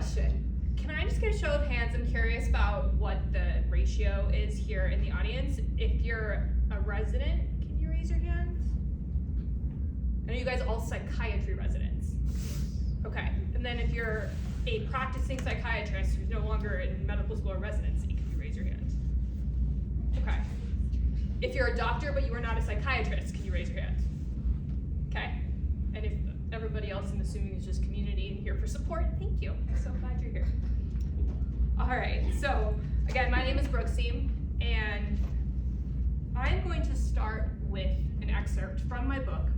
question. Can I just get a show of hands? I'm curious about what the ratio is here in the audience. If you're a resident, can you raise your hands? I know you guys are all psychiatry residents. Okay, and then if you're a practicing psychiatrist who's no longer in medical school or residency, can you raise your hand? Okay. If you're a doctor but you are not a psychiatrist, can you raise your hand? Okay. And if everybody else, I'm assuming, is just community and here for support, thank you. I'm so glad you're here. All right, so again, my name is Brooke Siem, and I'm going to start with an excerpt from my book.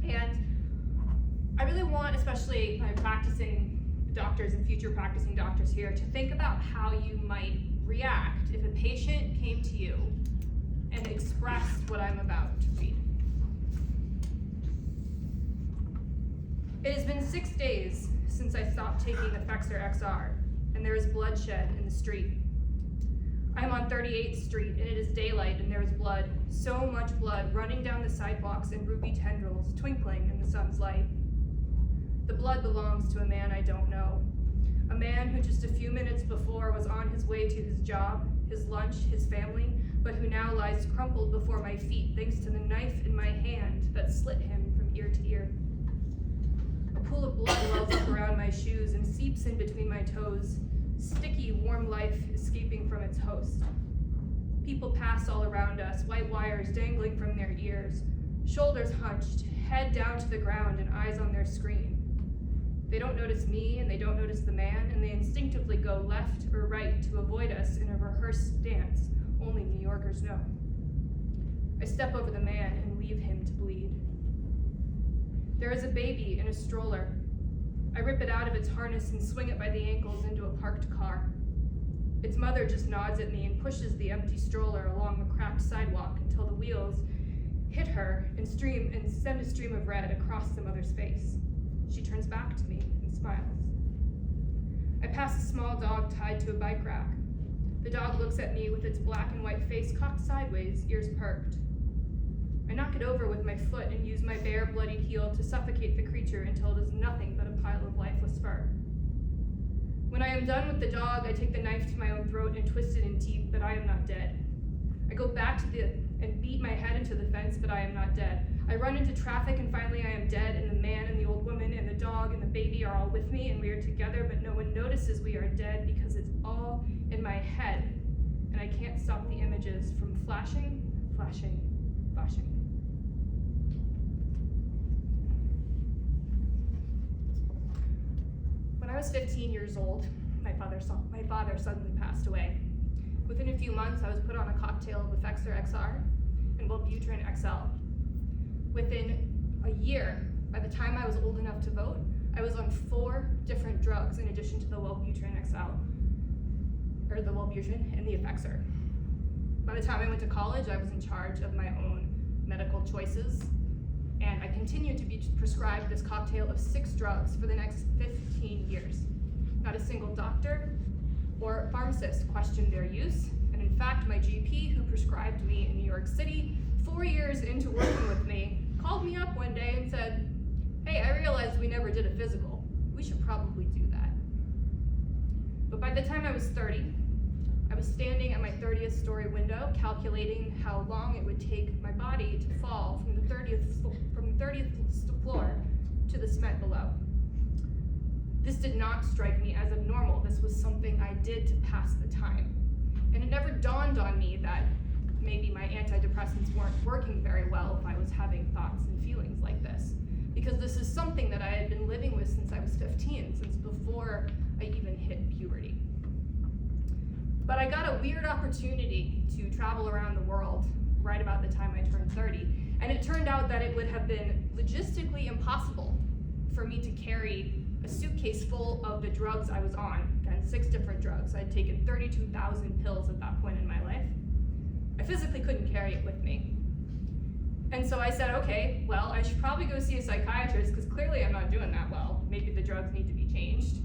And I really want, especially my practicing doctors and future practicing doctors here, to think about how you might react if a patient came to you and expressed what I'm about to read. It has been 6 days since I stopped taking Effexor XR, and there is bloodshed in the street. I am on 38th Street, and it is daylight, and there is blood, so much blood, running down the sidewalks in ruby tendrils, twinkling in the sun's light. The blood belongs to a man I don't know, a man who just a few minutes before was on his way to his job, his lunch, his family, but who now lies crumpled before my feet thanks to the knife in my hand that slit him from ear to ear. A pool of blood wells up around my shoes and seeps in between my toes, sticky, warm life escaping from its host. People pass all around us, white wires dangling from their ears, shoulders hunched, head down to the ground and eyes on their screen. They don't notice me and they don't notice the man, and they instinctively go left or right to avoid us in a rehearsed dance only New Yorkers know. I step over the man and leave him to bleed. There is a baby in a stroller. I rip it out of its harness and swing it by the ankles into a parked car. Its mother just nods at me and pushes the empty stroller along the cracked sidewalk until the wheels hit her and send a stream of red across the mother's face. She turns back to me and smiles. I pass a small dog tied to a bike rack. The dog looks at me with its black and white face cocked sideways, ears perked. I knock it over with my foot and use my bare, bloodied heel to suffocate the creature until it is nothing but a pile of lifeless fur. When I am done with the dog, I take the knife to my own throat and twist it in teeth, but I am not dead. I go back and beat my head into the fence, but I am not dead. I run into traffic, and finally I am dead, and the man and the old woman and the dog and the baby are all with me, and we are together, but no one notices we are dead because it's all in my head, and I can't stop the images from flashing, flashing, flashing. When I was 15 years old, my father suddenly passed away. Within a few months, I was put on a cocktail of Effexor XR and Wellbutrin XL. Within a year, by the time I was old enough to vote, I was on 4 different drugs in addition to the Wellbutrin XL, or the Wellbutrin and the Effexor. By the time I went to college, I was in charge of my own medical choices, and I continued to be prescribed this cocktail of 6 drugs for the next 15 years. Not a single doctor or pharmacist questioned their use, and in fact, my GP, who prescribed me in New York City 4 years into working with me, called me up one day and said, "Hey, I realized we never did a physical. We should probably do that." But by the time I was 30, I was standing at my 30th story window, calculating how long it would take my body to fall from the 30th floor to the cement below. This did not strike me as abnormal. This was something I did to pass the time. And it never dawned on me that maybe my antidepressants weren't working very well if I was having thoughts and feelings like this. Because this is something that I had been living with since I was 15, since before I even hit puberty. But I got a weird opportunity to travel around the world right about the time I turned 30. And it turned out that it would have been logistically impossible for me to carry a suitcase full of the drugs I was on. Again, 6 different drugs. I'd taken 32,000 pills at that point in my life. I physically couldn't carry it with me. And so I said, okay, well, I should probably go see a psychiatrist because clearly I'm not doing that well. Maybe the drugs need to be changed.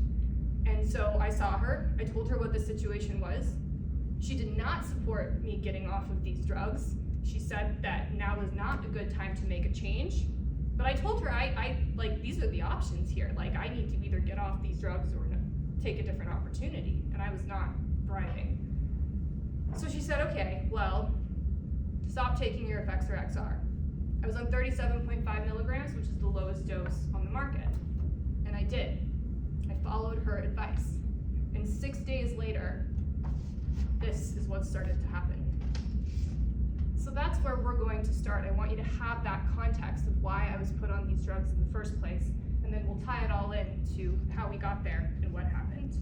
And so I saw her. I told her what the situation was. She did not support me getting off of these drugs. She said that now was not a good time to make a change. But I told her, I these are the options here. Like, I need to either get off these drugs or take a different opportunity, and I was not thriving. So she said, okay, well, stop taking your Effexor XR. I was on 37.5 milligrams, which is the lowest dose on the market, and I did. I followed her advice, and 6 days later, this is what started to happen. So that's where we're going to start. I want you to have that context of why I was put on these drugs in the first place, and then we'll tie it all in to how we got there and what happened.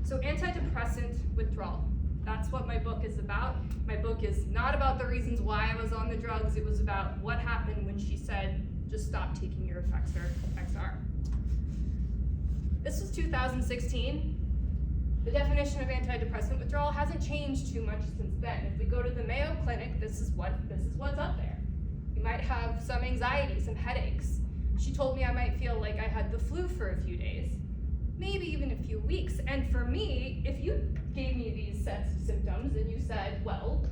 So antidepressant withdrawal, that's what my book is about. My book is not about the reasons why I was on the drugs, it was about what happened when she said, just stop taking your Effexor XR. This was 2016. The definition of antidepressant withdrawal hasn't changed too much since then. If we go to the Mayo Clinic, this is what's up there. You might have some anxiety, some headaches. She told me I might feel like I had the flu for a few days, maybe even a few weeks. And for me, if you gave me these sets of symptoms and you said, well,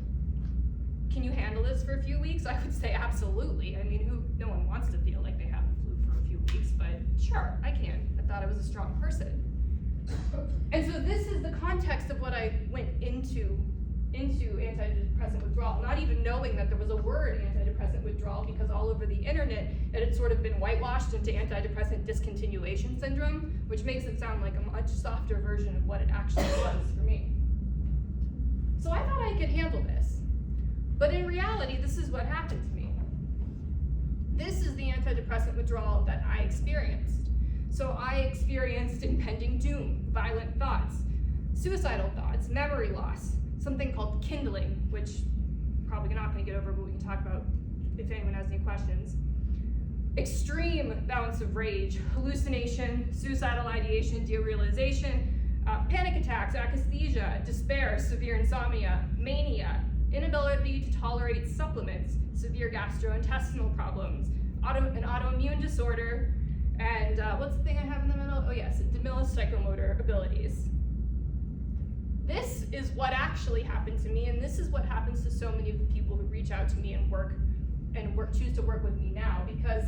can you handle this for a few weeks? I would say absolutely. I mean, no one wants to feel like they have the flu for a few weeks, but sure, I can. I thought I was a strong person. And so this is the context of what I went into antidepressant withdrawal, not even knowing that there was a word antidepressant withdrawal, because all over the internet it had sort of been whitewashed into antidepressant discontinuation syndrome, which makes it sound like a much softer version of what it actually was for me. So I thought I could handle this. But in reality, this is what happened to me. This is the antidepressant withdrawal that I experienced. So I experienced impending doom, violent thoughts, suicidal thoughts, memory loss, something called kindling, which probably not going to get over, but we can talk about if anyone has any questions. Extreme bouts of rage, hallucination, suicidal ideation, derealization, panic attacks, akathisia, despair, severe insomnia, mania, inability to tolerate supplements, severe gastrointestinal problems, an autoimmune disorder, and what's the thing I have in the middle? Oh yes, diminished psychomotor abilities. This is what actually happened to me, and this is what happens to so many of the people who reach out to me and choose to work with me now, because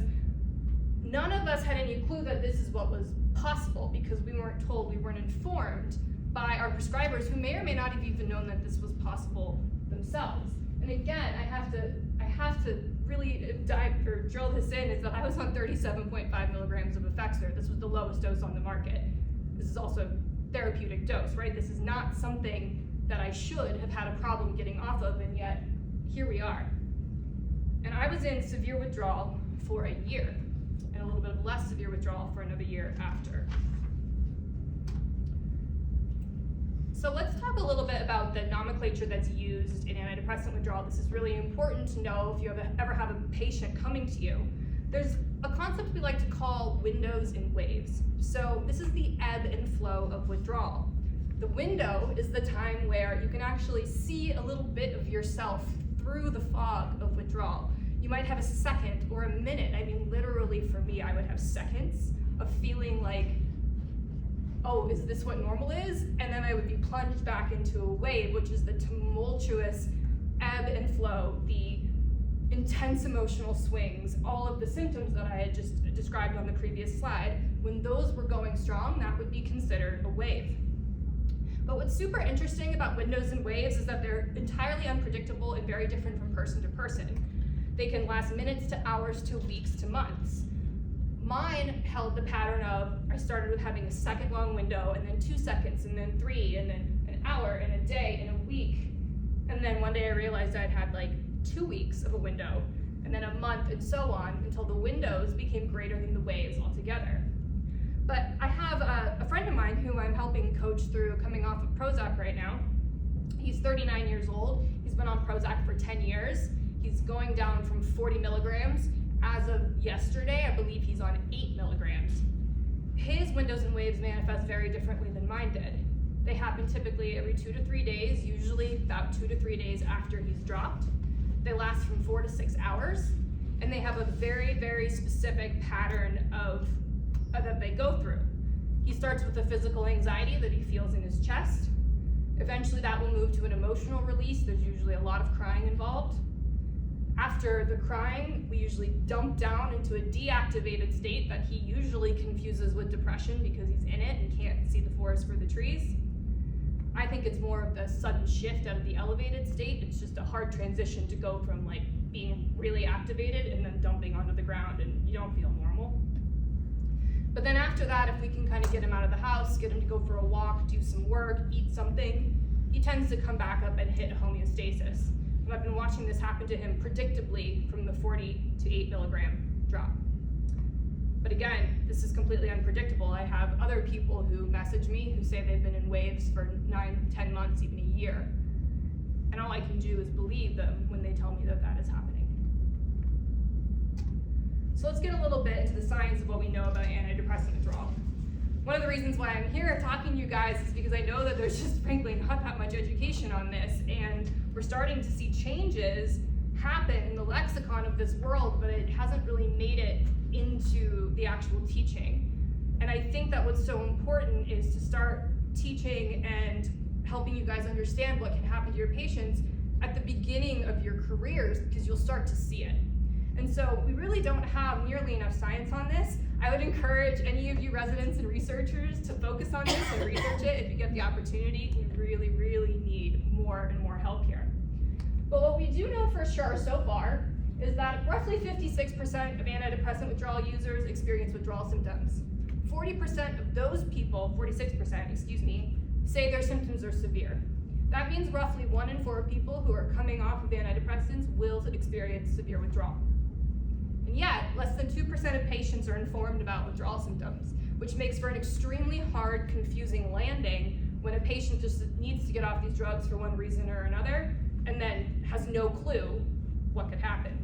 none of us had any clue that this is what was possible, because we weren't told, we weren't informed by our prescribers, who may or may not have even known that this was possible themselves. And again, I have to really drill this in, is that I was on 37.5 milligrams of Effexor. This was the lowest dose on the market. This is also therapeutic dose, right? This is not something that I should have had a problem getting off of, and yet here we are. And I was in severe withdrawal for a year, and a little bit of less severe withdrawal for another year after. So let's talk a little bit about the nomenclature that's used in antidepressant withdrawal. This is really important to know if you ever have a patient coming to you. There's a concept we like to call windows and waves. So this is the ebb and flow of withdrawal. The window is the time where you can actually see a little bit of yourself through the fog of withdrawal. You might have a second or a minute. I mean, literally for me, I would have seconds of feeling like, oh, is this what normal is? And then I would be plunged back into a wave, which is the tumultuous ebb and flow, the intense emotional swings, all of the symptoms that I had just described on the previous slide. When those were going strong, that would be considered a wave. But what's super interesting about windows and waves is that they're entirely unpredictable and very different from person to person. They can last minutes to hours to weeks to months. Mine held the pattern of, I started with having a second long window, and then 2 seconds, and then 3, and then an hour, and a day, and a week. And then one day I realized I'd had like 2 weeks of a window, and then a month, and so on, until the windows became greater than the waves altogether. But I have a friend of mine who I'm helping coach through coming off of Prozac right now. He's 39 years old. He's been on Prozac for 10 years. He's going down from 40 milligrams. As of yesterday, I believe he's on 8 milligrams. His windows and waves manifest very differently than mine did. They happen typically every 2 to 3 days, usually about 2 to 3 days after he's dropped. They last from 4 to 6 hours, and they have a very, very specific pattern that they go through. He starts with a physical anxiety that he feels in his chest. Eventually that will move to an emotional release. There's usually a lot of crying involved. After the crying, we usually dump down into a deactivated state that he usually confuses with depression because he's in it and can't see the forest for the trees. I think it's more of the sudden shift out of the elevated state. It's just a hard transition to go from like being really activated and then dumping onto the ground, and you don't feel normal. But then after that, if we can kind of get him out of the house, get him to go for a walk, do some work, eat something, he tends to come back up and hit homeostasis. And I've been watching this happen to him predictably from the 40 to 8 milligram drop. But again, this is completely unpredictable. I have other people who message me who say they've been in waves for 9, 10 months, even a year. And all I can do is believe them when they tell me that that is happening. So let's get a little bit into the science of what we know about antidepressant withdrawal. One of the reasons why I'm here talking to you guys is because I know that there's just frankly not that much education on this, and we're starting to see changes happen in the lexicon of this world, but it hasn't really made it into the actual teaching. And I think that what's so important is to start teaching and helping you guys understand what can happen to your patients at the beginning of your careers, because you'll start to see it. And so we really don't have nearly enough science on this. I would encourage any of you residents and researchers to focus on this and research it if you get the opportunity. We really, really need more and more help here. But what we do know for sure so far is that roughly 56% of antidepressant withdrawal users experience withdrawal symptoms. 40% of those people, 46%, excuse me, say their symptoms are severe. That means roughly 1 in 4 people who are coming off of antidepressants will experience severe withdrawal. And yet, less than 2% of patients are informed about withdrawal symptoms, which makes for an extremely hard, confusing landing when a patient just needs to get off these drugs for one reason or another, and then has no clue what could happen.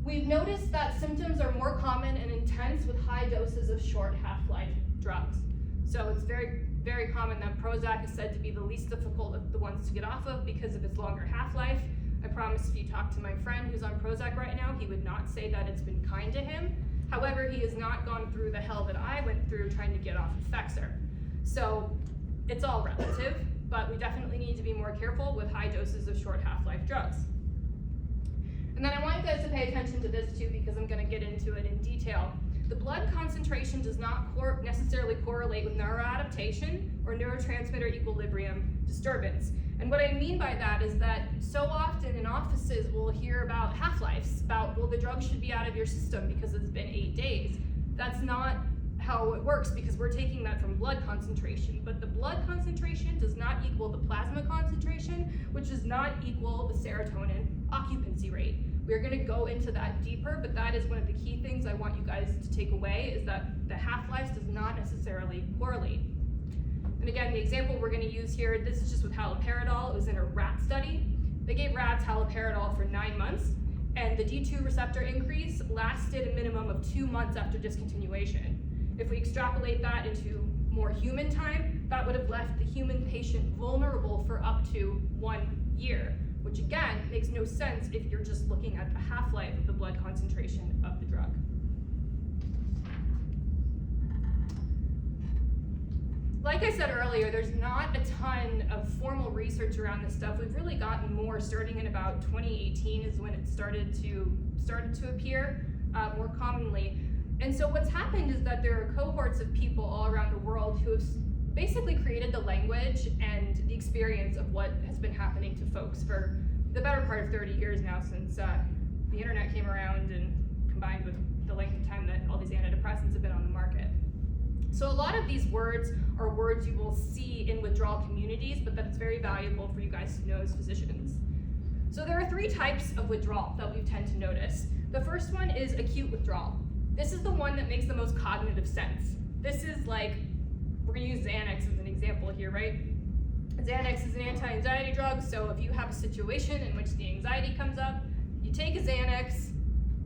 We've noticed that symptoms are more common and intense with high doses of short half-life drugs. So it's very, very common that Prozac is said to be the least difficult of the ones to get off of because of its longer half-life. I promise if you talk to my friend who's on Prozac right now, he would not say that it's been kind to him. However, he has not gone through the hell that I went through trying to get off of Effexor. So it's all relative, but we definitely need to be more careful with high doses of short half-life drugs. And then I want you guys to pay attention to this too, because I'm going to get into it in detail. The blood concentration does not necessarily correlate with neuroadaptation or neurotransmitter equilibrium disturbance. And what I mean by that is that so often in offices we'll hear about half-lives, about, well, the drug should be out of your system because it's been 8 days. That's not how it works, because we're taking that from blood concentration. But the blood concentration does not equal the plasma concentration, which does not equal the serotonin occupancy rate. We're going to go into that deeper, but that is one of the key things I want you guys to take away, is that the half-life does not necessarily correlate. And again, the example we're going to use here, this is just with haloperidol. It was in a rat study. They gave rats haloperidol for 9 months, and the D2 receptor increase lasted a minimum of 2 months after discontinuation. If we extrapolate that into more human time, that would have left the human patient vulnerable for up to 1 year, which again makes no sense if you're just looking at the half-life of the blood concentration of the drug. Like I said earlier, there's not a ton of formal research around this stuff. We've really gotten more starting in about 2018 is when it started to appear more commonly. And so what's happened is that there are cohorts of people all around the world who have basically created the language and the experience of what has been happening to folks for the better part of 30 years now, since the internet came around and combined with the length of time that all these antidepressants have been on the market. So a lot of these words are words you will see in withdrawal communities, but that's very valuable for you guys to know as physicians. So there are 3 types of withdrawal that we tend to notice. The first one is acute withdrawal. This is the one that makes the most cognitive sense. This is like, we're gonna use Xanax as an example here, right? Xanax is an anti-anxiety drug, so if you have a situation in which the anxiety comes up, you take a Xanax,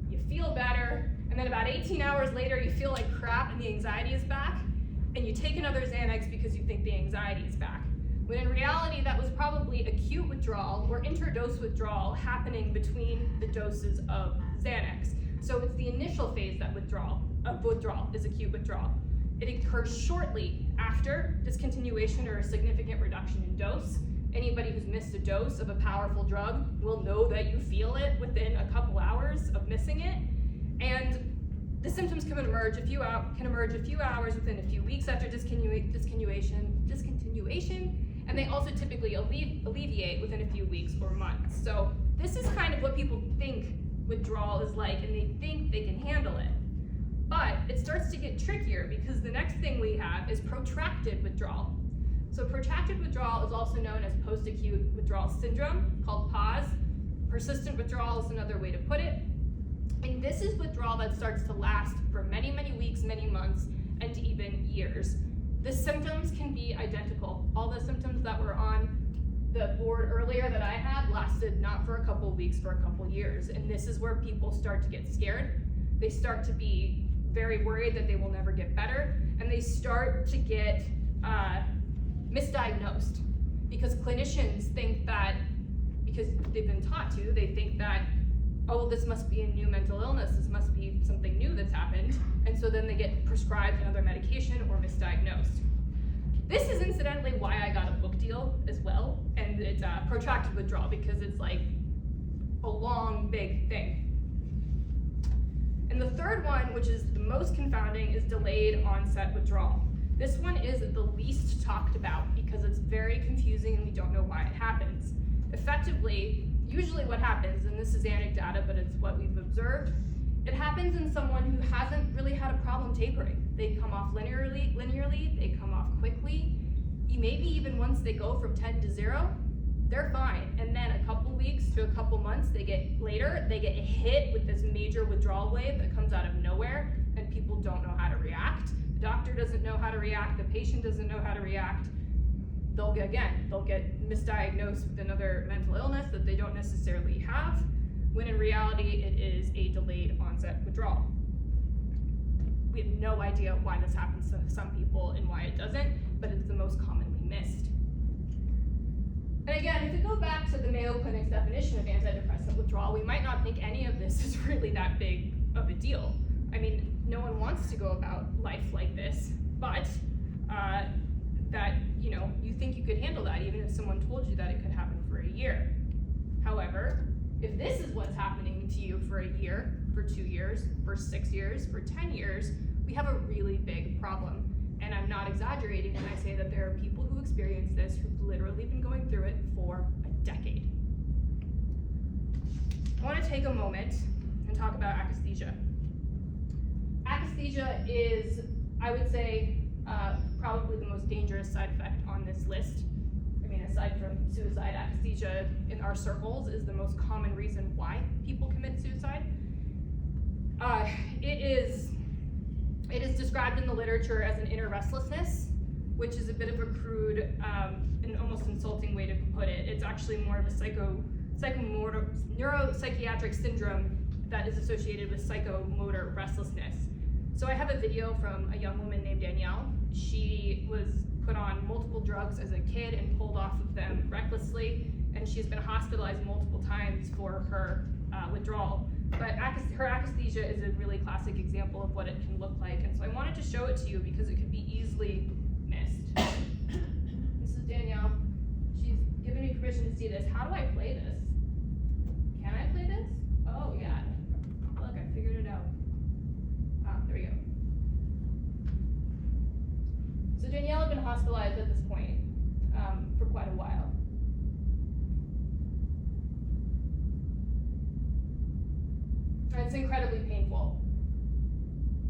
you feel better, and then about 18 hours later you feel like crap and the anxiety is back, and you take another Xanax because you think the anxiety is back. When in reality that was probably acute withdrawal or interdose withdrawal happening between the doses of Xanax. So it's the initial phase that withdrawal is acute withdrawal. It occurs shortly after discontinuation or a significant reduction in dose, Anybody who's missed a dose of a powerful drug will know that you feel it within a couple hours of missing it. And the symptoms can emerge a few hours within a few weeks after discontinuation, and they also typically alleviate within a few weeks or months. So this is kind of what people think withdrawal is like, and they think they can handle it. But it starts to get trickier because the next thing we have is protracted withdrawal. So protracted withdrawal is also known as post-acute withdrawal syndrome, called PAWS. Persistent withdrawal is another way to put it. And this is withdrawal that starts to last for many, many weeks, many months, and even years. The symptoms can be identical. All the symptoms that were on the board earlier that I had lasted not for a couple weeks, for a couple years. And this is where people start to get scared. They start to be very worried that they will never get better, and they start to get misdiagnosed because clinicians think that, because they've been taught to, they think that, oh, this must be a new mental illness, this must be something new that's happened, and so then they get prescribed another medication or misdiagnosed. This is incidentally why I got a book deal as well, and it's protracted withdrawal, because it's like a long, big thing. And the third one, which is the most confounding, is delayed onset withdrawal. This one is the least talked about because it's very confusing and we don't know why it happens. Effectively, usually what happens, and this is anecdata, but it's what we've observed, it happens in someone who hasn't really had a problem tapering. They come off linearly, they come off quickly. Maybe even once they go from 10 to 0, they're fine. And then a couple weeks to a couple months, they get hit with this major withdrawal wave that comes out of nowhere, and people don't know how to react. The doctor doesn't know how to react, the patient doesn't know how to react. They'll get misdiagnosed with another mental illness that they don't necessarily have, when in reality it is a delayed onset withdrawal. We have no idea why this happens to some people and why it doesn't, but it's the most commonly missed. And again, if we go back to the Mayo Clinic's definition of antidepressant withdrawal, we might not think any of this is really that big of a deal. I mean, no one wants to go about life like this, but that, you think you could handle that even if someone told you that it could happen for a year. However, if this is what's happening to you for a year, for 2 years, for 6 years, for 10 years, we have a really big problem. And I'm not exaggerating when I say that there are people who experience this who've literally been going through it for a decade. I want to take a moment and talk about akathisia. Akathisia is, I would say, probably the most dangerous side effect on this list. I mean, aside from suicide, akathisia in our circles is the most common reason why people commit suicide. It is described in the literature as an inner restlessness, which is a bit of a crude and almost insulting way to put it. It's actually more of a neuropsychiatric syndrome that is associated with psychomotor restlessness. So I have a video from a young woman named Danielle. She was put on multiple drugs as a kid and pulled off of them recklessly, and she's been hospitalized multiple times for her withdrawal. But her akathisia is a really classic example of what it can look like, and so I wanted to show it to you because it could be easily missed. This is Danielle. She's given me permission to see this. How do I play this? Can I play this? Oh yeah. Look, I figured it out. There we go. So Danielle had been hospitalized at this point for quite a while. And it's incredibly painful.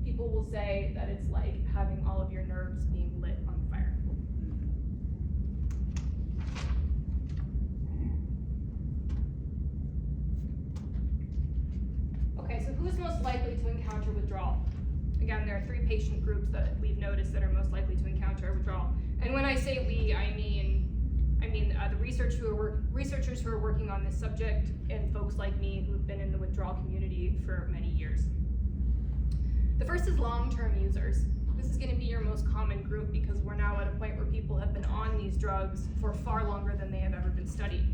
People will say that it's like having all of your nerves being lit on fire. Okay, so who's most likely to encounter withdrawal? Again, there are 3 patient groups that we've noticed that are most likely to encounter withdrawal. And when I say we, I mean the researchers who are working on this subject and folks like me who've been in the withdrawal community for many years. The first is long-term users. This is going to be your most common group because we're now at a point where people have been on these drugs for far longer than they have ever been studied.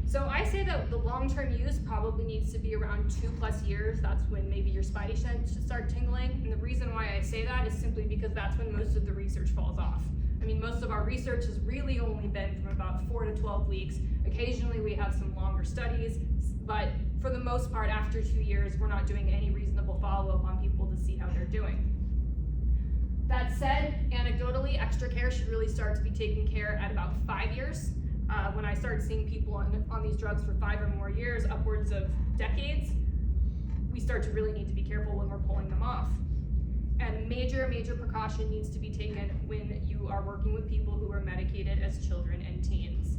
So I say that the long-term use probably needs to be around 2+ years. That's when maybe your spidey sense should start tingling. And the reason why I say that is simply because that's when most of the research falls off. I I mean, most of our research has really only been from about 4 to 12 weeks. Occasionally we have some longer studies, but for the most part, after 2 years, we're not doing any reasonable follow-up on people to see how they're doing. That said, anecdotally, extra care should really start to be taken care at about 5 years. When I start seeing people on these drugs for 5 or more years, upwards of decades, we start to really need to be careful when we're pulling them off. And major precaution needs to be taken when you are working with people who are medicated as children and teens.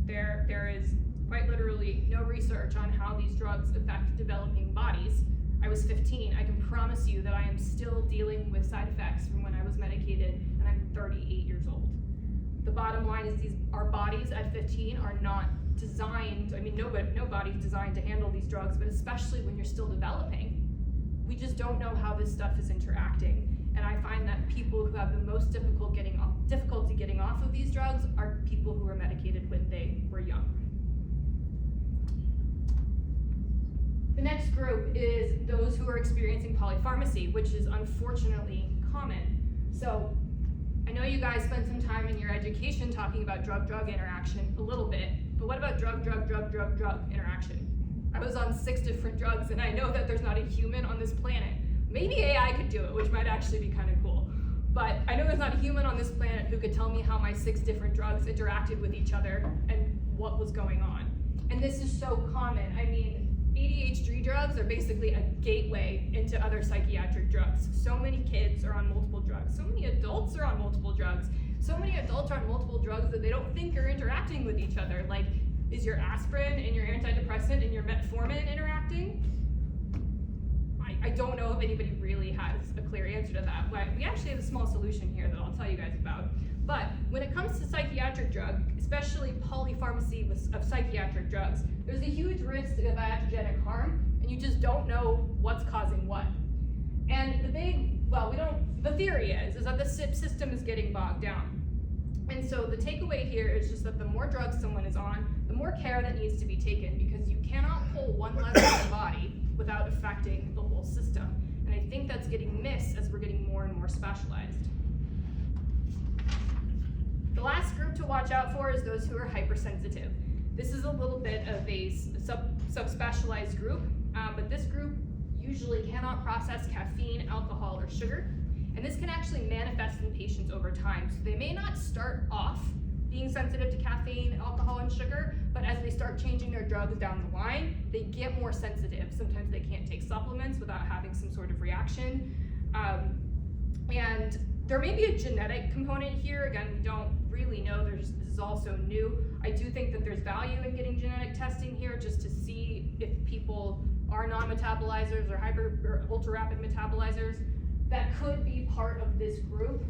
There is quite literally no research on how these drugs affect developing bodies. I was 15. I can promise you that I am still dealing with side effects from when I was medicated, and I'm 38 years old. The bottom line is our bodies at 15 are not designed, I mean, no body's designed to handle these drugs, but especially when you're still developing. We just don't know how this stuff is interacting. And I find that people who have the most difficulty getting off of these drugs are people who were medicated when they were young. The next group is those who are experiencing polypharmacy, which is unfortunately common. So I know you guys spent some time in your education talking about drug-drug interaction a little bit, but what about drug-drug interaction? I was on 6 different drugs, and I know that there's not a human on this planet. Maybe AI could do it, which might actually be kind of cool. But I know there's not a human on this planet who could tell me how my 6 different drugs interacted with each other and what was going on. And this is so common. I mean, ADHD drugs are basically a gateway into other psychiatric drugs. So many kids are on multiple drugs. So many adults are on multiple drugs. So many adults are on multiple drugs that they don't think are interacting with each other. Like, is your aspirin and your antidepressant and your metformin interacting? I don't know if anybody really has a clear answer to that. We actually have a small solution here that I'll tell you guys about. But when it comes to psychiatric drugs, especially polypharmacy of psychiatric drugs, there's a huge risk of iatrogenic harm, and you just don't know what's causing what. And the theory is that the SIP system is getting bogged down. And so the takeaway here is just that the more drugs someone is on, the more care that needs to be taken, because you cannot pull one lever in the body without affecting the whole system. And I think that's getting missed as we're getting more and more specialized. The last group to watch out for is those who are hypersensitive. This is a little bit of a subspecialized group, but this group usually cannot process caffeine, alcohol, or sugar. And this can actually manifest in patients over time. So they may not start off being sensitive to caffeine, alcohol, and sugar, but as they start changing their drugs down the line, they get more sensitive. Sometimes they can't take supplements without having some sort of reaction. And there may be a genetic component here. Again, we don't really know. This is also new. I do think that there's value in getting genetic testing here just to see if people are non-metabolizers or ultra-rapid metabolizers. That could be part of this group,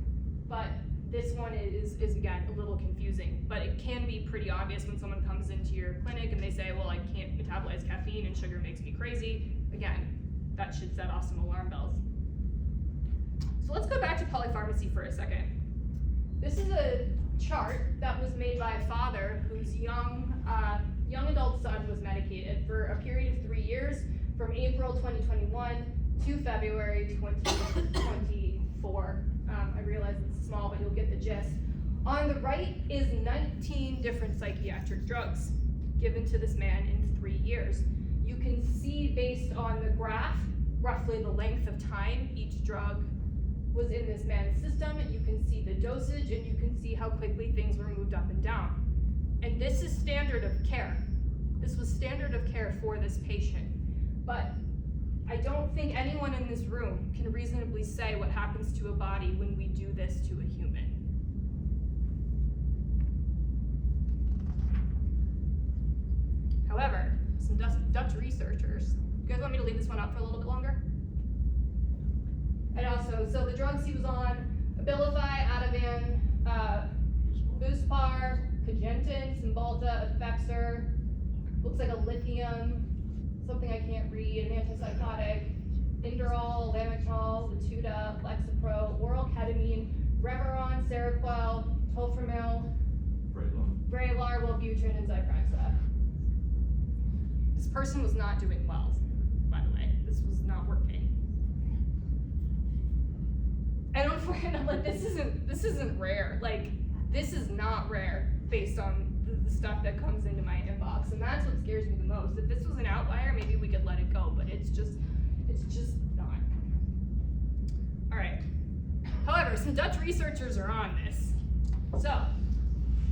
but this one is again a little confusing. But it can be pretty obvious when someone comes into your clinic and they say, well, I can't metabolize caffeine and sugar makes me crazy. Again, that should set off some alarm bells. So let's go back to polypharmacy for a second. This is a chart that was made by a father whose young adult son was medicated for a period of 3 years, from April 2021 to February 2024. I realize it's small, but you'll get the gist. On the right is 19 different psychiatric drugs given to this man in 3 years. You can see based on the graph roughly the length of time each drug was in this man's system. You can see the dosage, and you can see how quickly things were moved up and down. And this is standard of care. This was standard of care for this patient. But I don't think anyone in this room can reasonably say what happens to a body when we do this to a human. However, some Dutch researchers, you guys want me to leave this one up for a little bit longer? And also, so the drugs he was on, Abilify, Ativan, Buspar, Cogentin, Cymbalta, Effexor, looks like a lithium, something I can't read, an antipsychotic, Inderal, Lamictal, Latuda, Lexapro, oral ketamine, Remeron, Seroquel, Tolframil, Vraylar, Wellbutrin, and Zyprexa. This person was not doing well, by the way. This was not working. And point, and I'm like, this isn't rare. Like, this is not rare based on the stuff that comes into my inbox, and that's what scares me the most. If this was an outlier, maybe we could let it go, but it's just not. All right. However, some Dutch researchers are on this. So,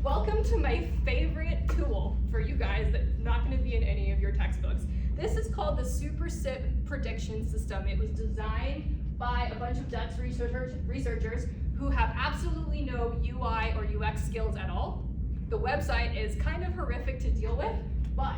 welcome to my favorite tool for you guys that's not going to be in any of your textbooks. This is called the SuperSip prediction system. It was designed by a bunch of Dutch researchers who have absolutely no UI or UX skills at all. The website is kind of horrific to deal with, but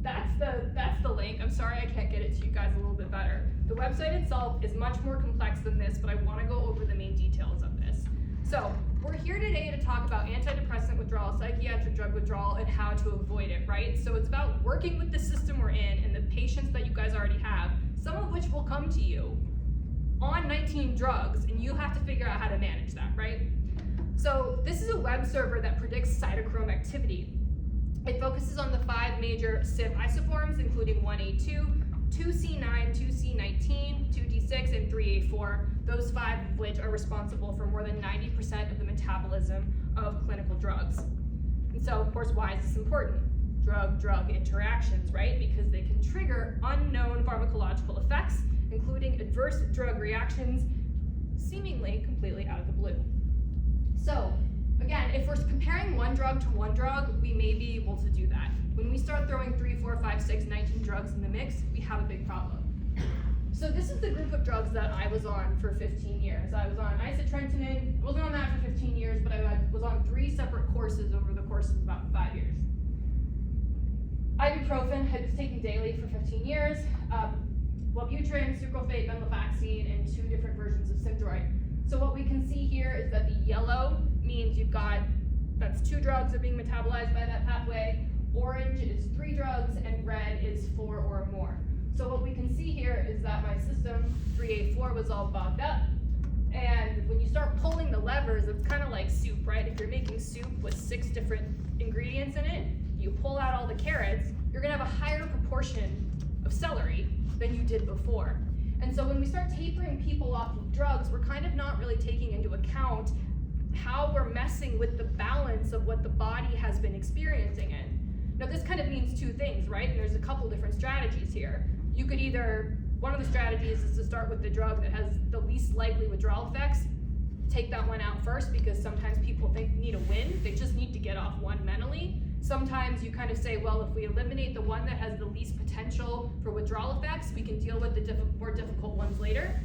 that's the link. I'm sorry I can't get it to you guys a little bit better. The website itself is much more complex than this, but I want to go over the main details of this. So we're here today to talk about antidepressant withdrawal, psychiatric drug withdrawal, and how to avoid it, right? So it's about working with the system we're in and the patients that you guys already have, some of which will come to you on 19 drugs, and you have to figure out how to manage that, right? So this is a web server that predicts cytochrome activity. It focuses on the 5 major CYP isoforms, including 1A2, 2C9, 2C19, 2D6, and 3A4, those 5 of which are responsible for more than 90% of the metabolism of clinical drugs. And so, of course, why is this important? Drug-drug interactions, right? Because they can trigger unknown pharmacological effects, including adverse drug reactions, seemingly completely out of the blue. So, again, if we're comparing one drug to one drug, we may be able to do that. When we start throwing 3, 4, 5, 6, 19 drugs in the mix, we have a big problem. So this is the group of drugs that I was on for 15 years. I was on isotretinoin. I wasn't on that for 15 years, but I was on 3 separate courses over the course of about 5 years. Ibuprofen, I was taking daily for 15 years. Wellbutrin, sucralfate, venlafaxine, and 2 different versions of Synthroid. So what we can see here is that the yellow means that's 2 drugs are being metabolized by that pathway. Orange is 3 drugs, and red is 4 or more. So what we can see here is that my system, 3A4, was all bogged up. And when you start pulling the levers, it's kind of like soup, right? If you're making soup with 6 different ingredients in it, you pull out all the carrots, you're gonna have a higher proportion of celery than you did before. And so when we start tapering people off of drugs, we're kind of not really taking into account how we're messing with the balance of what the body has been experiencing in. Now this kind of means 2 things, right? And there's a couple different strategies here. You could one of the strategies is to start with the drug that has the least likely withdrawal effects. Take that one out first, because sometimes people need a win. They just need to get off one mentally. Sometimes you kind of say, well, if we eliminate the one that has the least potential for withdrawal effects, we can deal with the more difficult ones later.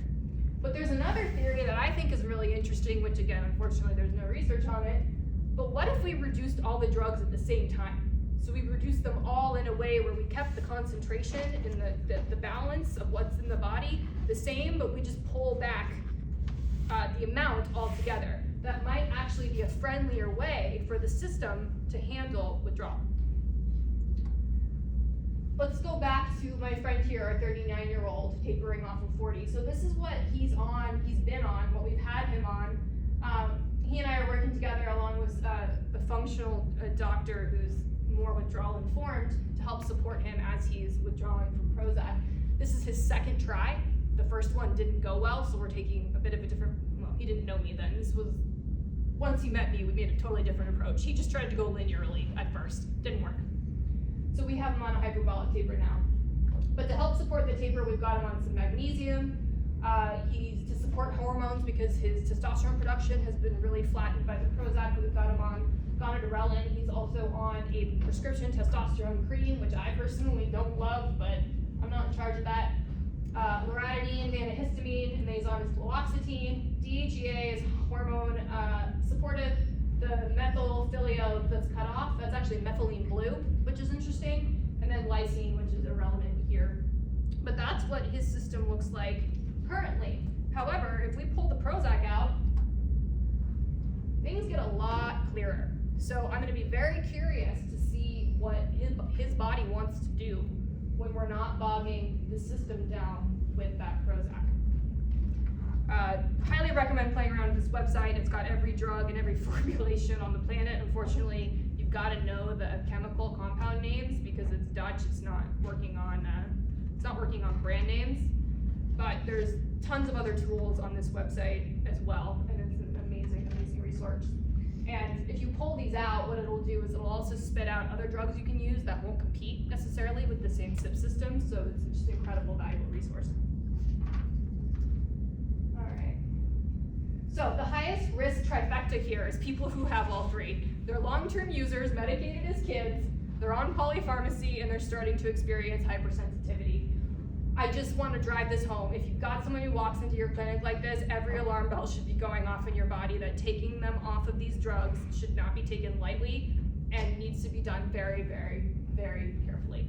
But there's another theory that I think is really interesting, which again, unfortunately, there's no research on it. But what if we reduced all the drugs at the same time? So we reduced them all in a way where we kept the concentration and the balance of what's in the body the same, but we just pull back the amount altogether. That might actually be a friendlier way for the system to handle withdrawal. Let's go back to my friend here, our 39-year-old tapering off of 40. So this is what he's been on, what we've had him on. He and I are working together along with a functional doctor who's more withdrawal informed to help support him as he's withdrawing from Prozac. This is his 2nd try. The first one didn't go well, so we're taking a bit of a different, well, he didn't know me then. Once he met me, we made a totally different approach. He just tried to go linearly at first. Didn't work. So we have him on a hyperbolic taper now. But to help support the taper, we've got him on some magnesium. He's to support hormones because his testosterone production has been really flattened by the Prozac. We've got him on gonadorelin. He's also on a prescription testosterone cream, which I personally don't love, but I'm not in charge of that. Loratadine, antihistamine, and then he's on his fluoxetine. DHEA is hormone supportive. The methylphilio that's cut off, that's actually methylene blue, which is interesting. And then lysine, which is irrelevant here. But that's what his system looks like currently. However, if we pull the Prozac out, things get a lot clearer. So I'm going to be very curious to see what his body wants to do when we're not bogging the system down with that Prozac. Highly recommend playing around with this website. It's got every drug and every formulation on the planet. Unfortunately, you've got to know the chemical compound names because it's Dutch. It's not working on brand names. but there's tons of other tools on this website as well, and it's an amazing, amazing resource. And if you pull these out, what it'll do is it'll also spit out other drugs you can use that won't compete necessarily with the same SIP system, so it's just an incredible, valuable resource. All right. So the highest risk trifecta here is people who have all three. They're long-term users, medicated as kids, they're on polypharmacy, and they're starting to experience hypersensitivity. I just want to drive this home. If you've got someone who walks into your clinic like this, every alarm bell should be going off in your body that taking them off of these drugs should not be taken lightly and needs to be done very, very, very carefully.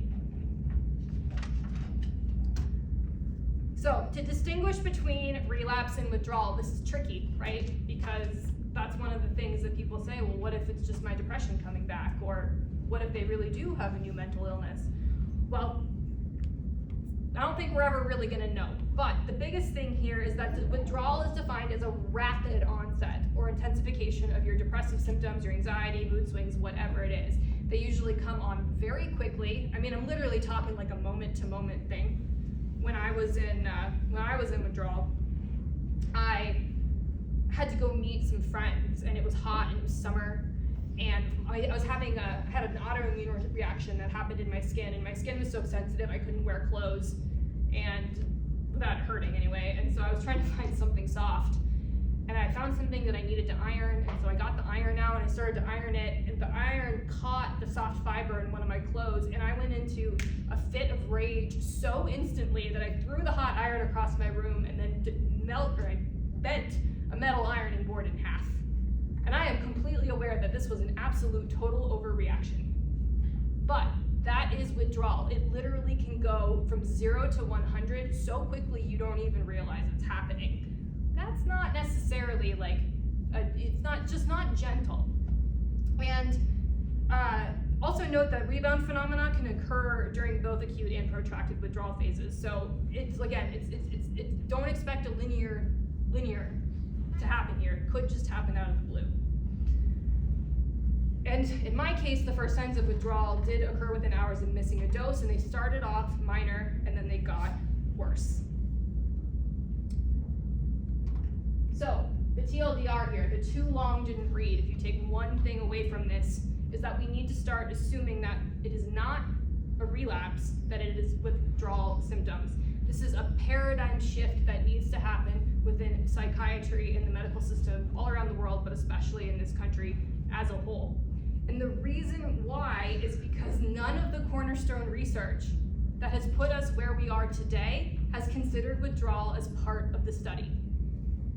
So to distinguish between relapse and withdrawal, this is tricky, right? Because that's one of the things that people say, well, what if it's just my depression coming back? Or what if they really do have a new mental illness? Well, I don't think we're ever really going to know. But the biggest thing here is that withdrawal is defined as a rapid onset or intensification of your depressive symptoms, your anxiety, mood swings, whatever it is. They usually come on very quickly. I mean, I'm literally talking like a moment-to-moment thing. When I was in withdrawal, I had to go meet some friends, and it was hot and it was summer, and I had an autoimmune reaction that happened in my skin, and my skin was so sensitive I couldn't wear clothes, and without hurting anyway. And so I was trying to find something soft, and I found something that I needed to iron, and so I got the iron out and I started to iron it, and the iron caught the soft fiber in one of my clothes, and I went into a fit of rage so instantly that I threw the hot iron across my room and then I bent a metal ironing board in half. And I am completely aware that this was an absolute total overreaction. But that is withdrawal. It literally can go from 0 to 100 so quickly you don't even realize it's happening. That's not necessarily like, it's not gentle. And also note that rebound phenomena can occur during both acute and protracted withdrawal phases. So it's don't expect a linear to happen here. It could just happen out of the blue. And in my case, the first signs of withdrawal did occur within hours of missing a dose, and they started off minor and then they got worse. So the TLDR here, the too long didn't read, if you take one thing away from this, is that we need to start assuming that it is not a relapse, that it is withdrawal symptoms. This is a paradigm shift that needs to happen within psychiatry and the medical system all around the world, but especially in this country as a whole. And the reason why is because none of the cornerstone research that has put us where we are today has considered withdrawal as part of the study.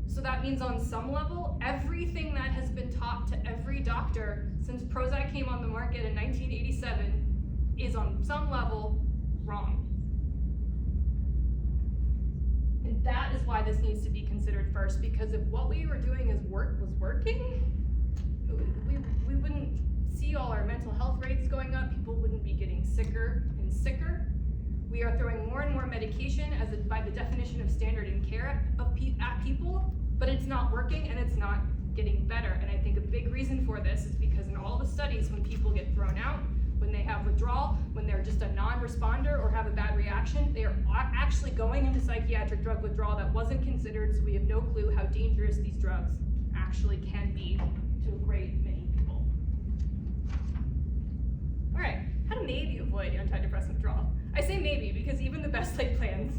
So that means on some level, everything that has been taught to every doctor since Prozac came on the market in 1987 is on some level wrong. And that is why this needs to be considered first, because if what we were doing was working, we wouldn't see all our mental health rates going up, people wouldn't be getting sicker and sicker. We are throwing more and more medication by the definition of standard in care at people, but it's not working and it's not getting better. And I think a big reason for this is because in all the studies, when people get thrown out, when they have withdrawal, when they're just a non-responder or have a bad reaction, they are actually going into psychiatric drug withdrawal that wasn't considered, so we have no clue how dangerous these drugs actually can be to a great many people. All right, how to maybe avoid antidepressant withdrawal? I say maybe because even the best laid plans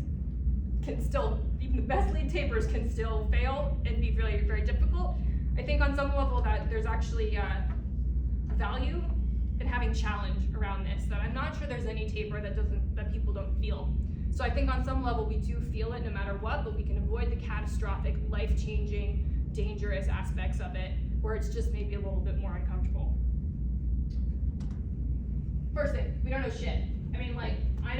even the best laid tapers can still fail and be really very difficult. I think on some level that there's actually value in having challenge around this, that I'm not sure there's any taper that people don't feel. So I think on some level we do feel it no matter what, but we can avoid the catastrophic, life-changing, dangerous aspects of it, where it's just maybe a little bit more uncomfortable. First thing, we don't know shit. I mean, like, I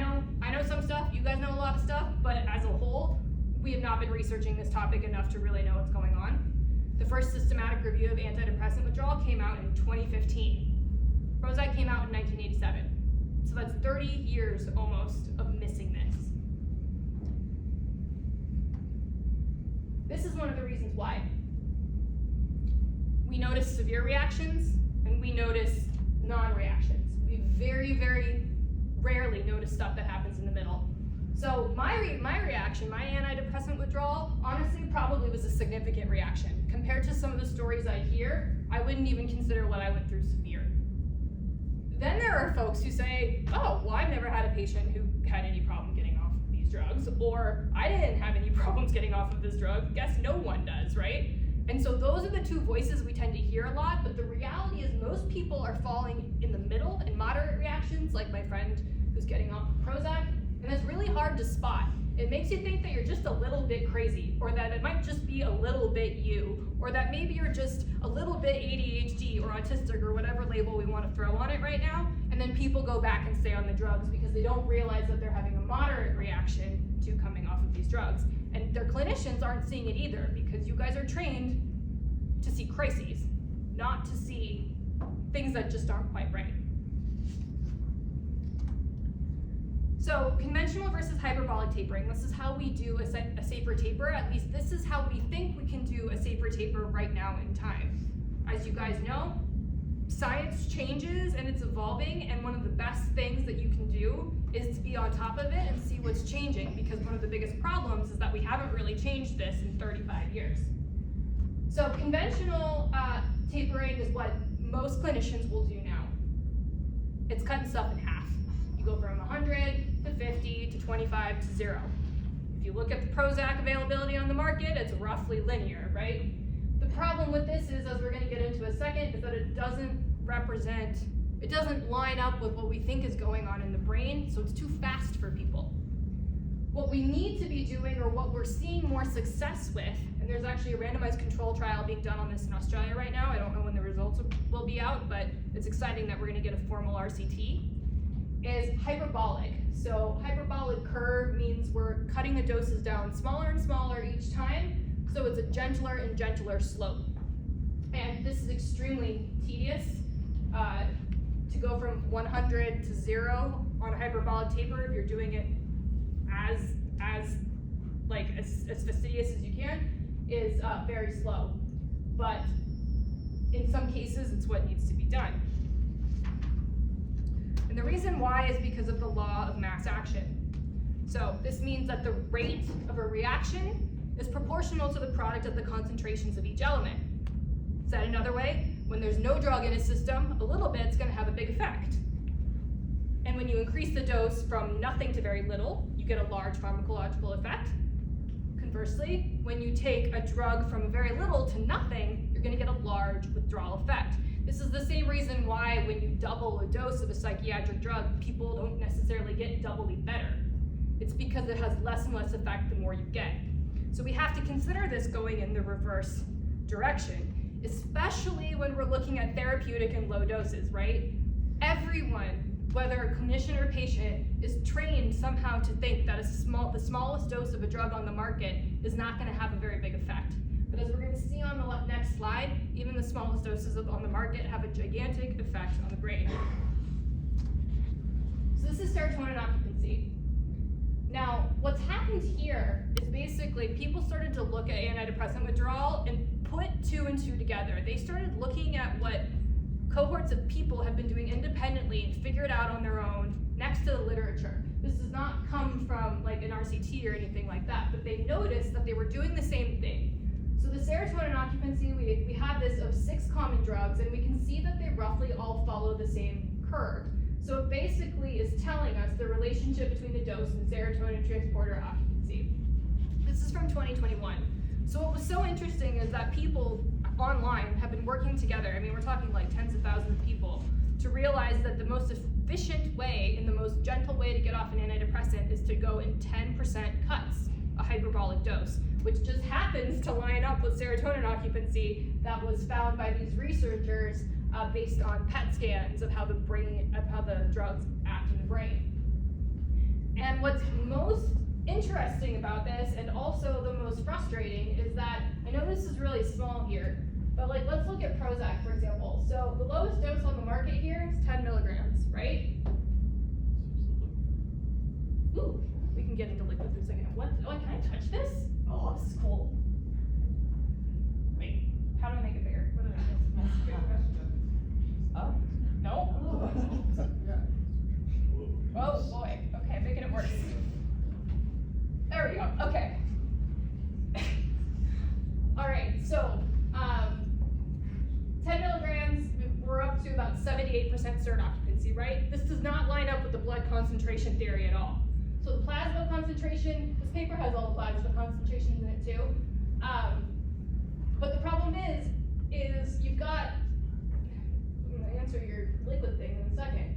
know some stuff, you guys know a lot of stuff, but as a whole, we have not been researching this topic enough to really know what's going on. The first systematic review of antidepressant withdrawal came out in 2015. Prozac came out in 1987. So that's 30 years almost of missing this. This is one of the reasons why. We notice severe reactions and we notice non-reactions. We very, very rarely notice stuff that happens in the middle. So my reaction, my antidepressant withdrawal, honestly probably was a significant reaction. Compared to some of the stories I hear, I wouldn't even consider what I went through severe. Then there are folks who say, oh, well, I've never had a patient who had any problem getting off of these drugs, or I didn't have any problems getting off of this drug. Guess no one does, right? And so those are the two voices we tend to hear a lot, but the reality is most people are falling in the middle in moderate reactions, like my friend who's getting off of Prozac, and that's really hard to spot. It makes you think that you're just a little bit crazy, or that it might just be a little bit you, or that maybe you're just a little bit ADHD or autistic or whatever label we want to throw on it right now, and then people go back and stay on the drugs because they don't realize that they're having a moderate reaction to coming off of these drugs. And their clinicians aren't seeing it either because you guys are trained to see crises, not to see things that just aren't quite right. So conventional versus hyperbolic tapering, this is how we do a safer taper. At least this is how we think we can do a safer taper right now in time. As you guys know, science changes and it's evolving, and one of the best things that you can do is to be on top of it and see what's changing, because one of the biggest problems is that we haven't really changed this in 35 years. So conventional tapering is what most clinicians will do now. It's cutting stuff in half. You go from 100 to 50 to 25 to 0. If you look at the Prozac availability on the market, it's roughly linear, right? The problem with this is, as we're going to get into a second, is that it doesn't line up with what we think is going on in the brain, so it's too fast for people. What we need to be doing, or what we're seeing more success with, and there's actually a randomized control trial being done on this in Australia right now. I don't know when the results will be out, but it's exciting that we're going to get a formal RCT, is hyperbolic. So hyperbolic curve means we're cutting the doses down smaller and smaller each time, so it's a gentler and gentler slope. And this is extremely tedious. To go from 100 to 0 on a hyperbolic taper, if you're doing it as fastidious as you can, is very slow. But in some cases, it's what needs to be done. And the reason why is because of the law of mass action. So this means that the rate of a reaction is proportional to the product of the concentrations of each element. Said another way, when there's no drug in a system, a little bit's going to have a big effect. And when you increase the dose from nothing to very little, you get a large pharmacological effect. Conversely, when you take a drug from very little to nothing, you're going to get a large withdrawal effect. This is the same reason why when you double a dose of a psychiatric drug, people don't necessarily get doubly better. It's because it has less and less effect the more you get. So we have to consider this going in the reverse direction, especially when we're looking at therapeutic and low doses, right? Everyone, whether a clinician or patient, is trained somehow to think that the smallest dose of a drug on the market is not going to have a very big effect. But as we're going to see on the next slide, even the smallest doses on the market have a gigantic effect on the brain. So this is serotonin occupancy. Now, what's happened here is basically people started to look at antidepressant withdrawal and put 2 and 2 together. They started looking at what cohorts of people have been doing independently and figured out on their own next to the literature. This does not come from like an RCT or anything like that, but they noticed that they were doing the same thing. So the serotonin occupancy, we have this of 6 common drugs, and we can see that they roughly all follow the same curve. So it basically is telling us the relationship between the dose and serotonin transporter occupancy. This is from 2021. So what was so interesting is that people online have been working together, I mean we're talking like tens of thousands of people, to realize that the most efficient way and the most gentle way to get off an antidepressant is to go in 10% cuts, a hyperbolic dose, which just happens to line up with serotonin occupancy that was found by these researchers based on PET scans of how the drugs act in the brain. And what's most interesting about this, and also the most frustrating, is that I know this is really small here, but like let's look at Prozac for example. So the lowest dose on the market here is 10 milligrams, right? Ooh, we can get into liquid for a second. What? Oh, can I touch this? Oh, this is cool. Wait, how do I make it bigger? What did I miss? Oh, no? Oh boy, okay, making it worse. Okay. All right, so 10 milligrams, we're up to about 78% SIRT occupancy, right? This does not line up with the blood concentration theory at all. So the plasma concentration, this paper has all the plasma concentrations in it too. But the problem is you've got, I'm gonna answer your liquid thing in a second.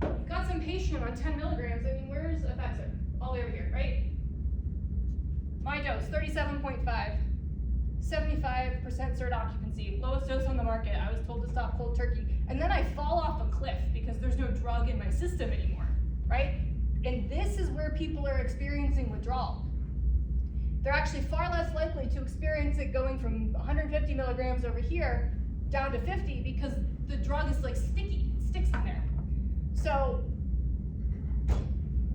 You've got some patient on 10 milligrams, I mean, where's Effexor? All the way over here, right? My dose, 37.5. 75% SIRT occupancy, lowest dose on the market. I was told to stop cold turkey. And then I fall off a cliff because there's no drug in my system anymore, right? And this is where people are experiencing withdrawal. They're actually far less likely to experience it going from 150 milligrams over here down to 50 because the drug is like sticky, it sticks in there. So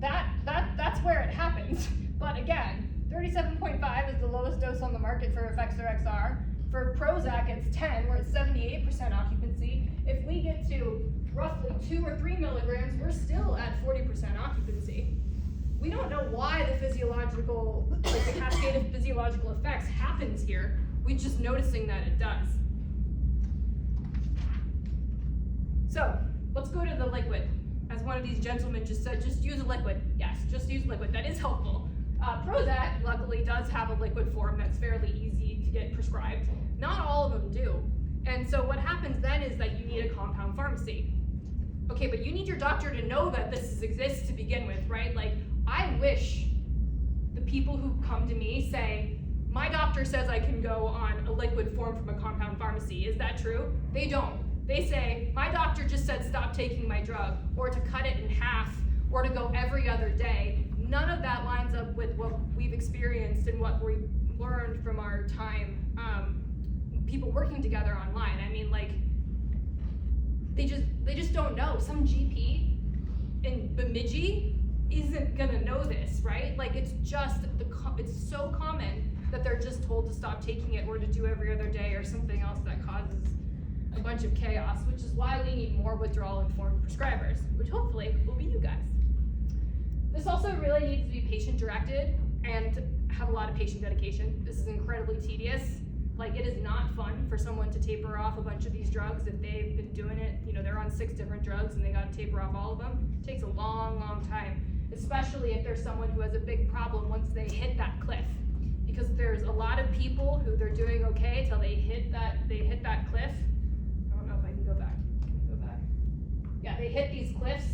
that's where it happens. But again, 37.5 is the lowest dose on the market for Effexor XR. For Prozac, it's 10, we're at 78% occupancy. If we get to roughly 2 or 3 milligrams, we're still at 40% occupancy. We don't know why the physiological, like the cascade of physiological effects happens here. We're just noticing that it does. So let's go to the liquid. As one of these gentlemen just said, just use a liquid. Yes, just use liquid, that is helpful. Prozac, luckily, does have a liquid form that's fairly easy to get prescribed. Not all of them do. And so what happens then is that you need a compound pharmacy. Okay, but you need your doctor to know that this exists to begin with, right? Like, I wish the people who come to me say, my doctor says I can go on a liquid form from a compound pharmacy. Is that true? They don't. They say, my doctor just said stop taking my drug, or to cut it in half, or to go every other day. None of that lines up with what we've experienced and what we learned from our time, people working together online. I mean, like, they just don't know. Some GP in Bemidji isn't gonna know this, right? Like, it's just, it's so common that they're just told to stop taking it or to do every other day or something else that causes a bunch of chaos, which is why we need more withdrawal-informed prescribers, which hopefully will be you guys. This also really needs to be patient-directed and have a lot of patient dedication. This is incredibly tedious. Like, it is not fun for someone to taper off a bunch of these drugs if they've been doing it. You know, they're on 6 different drugs and they gotta taper off all of them. It takes a long, long time, especially if there's someone who has a big problem once they hit that cliff. Because there's a lot of people who they're doing okay till they hit that cliff. I don't know if I can go back. Can we go back? Yeah, they hit these cliffs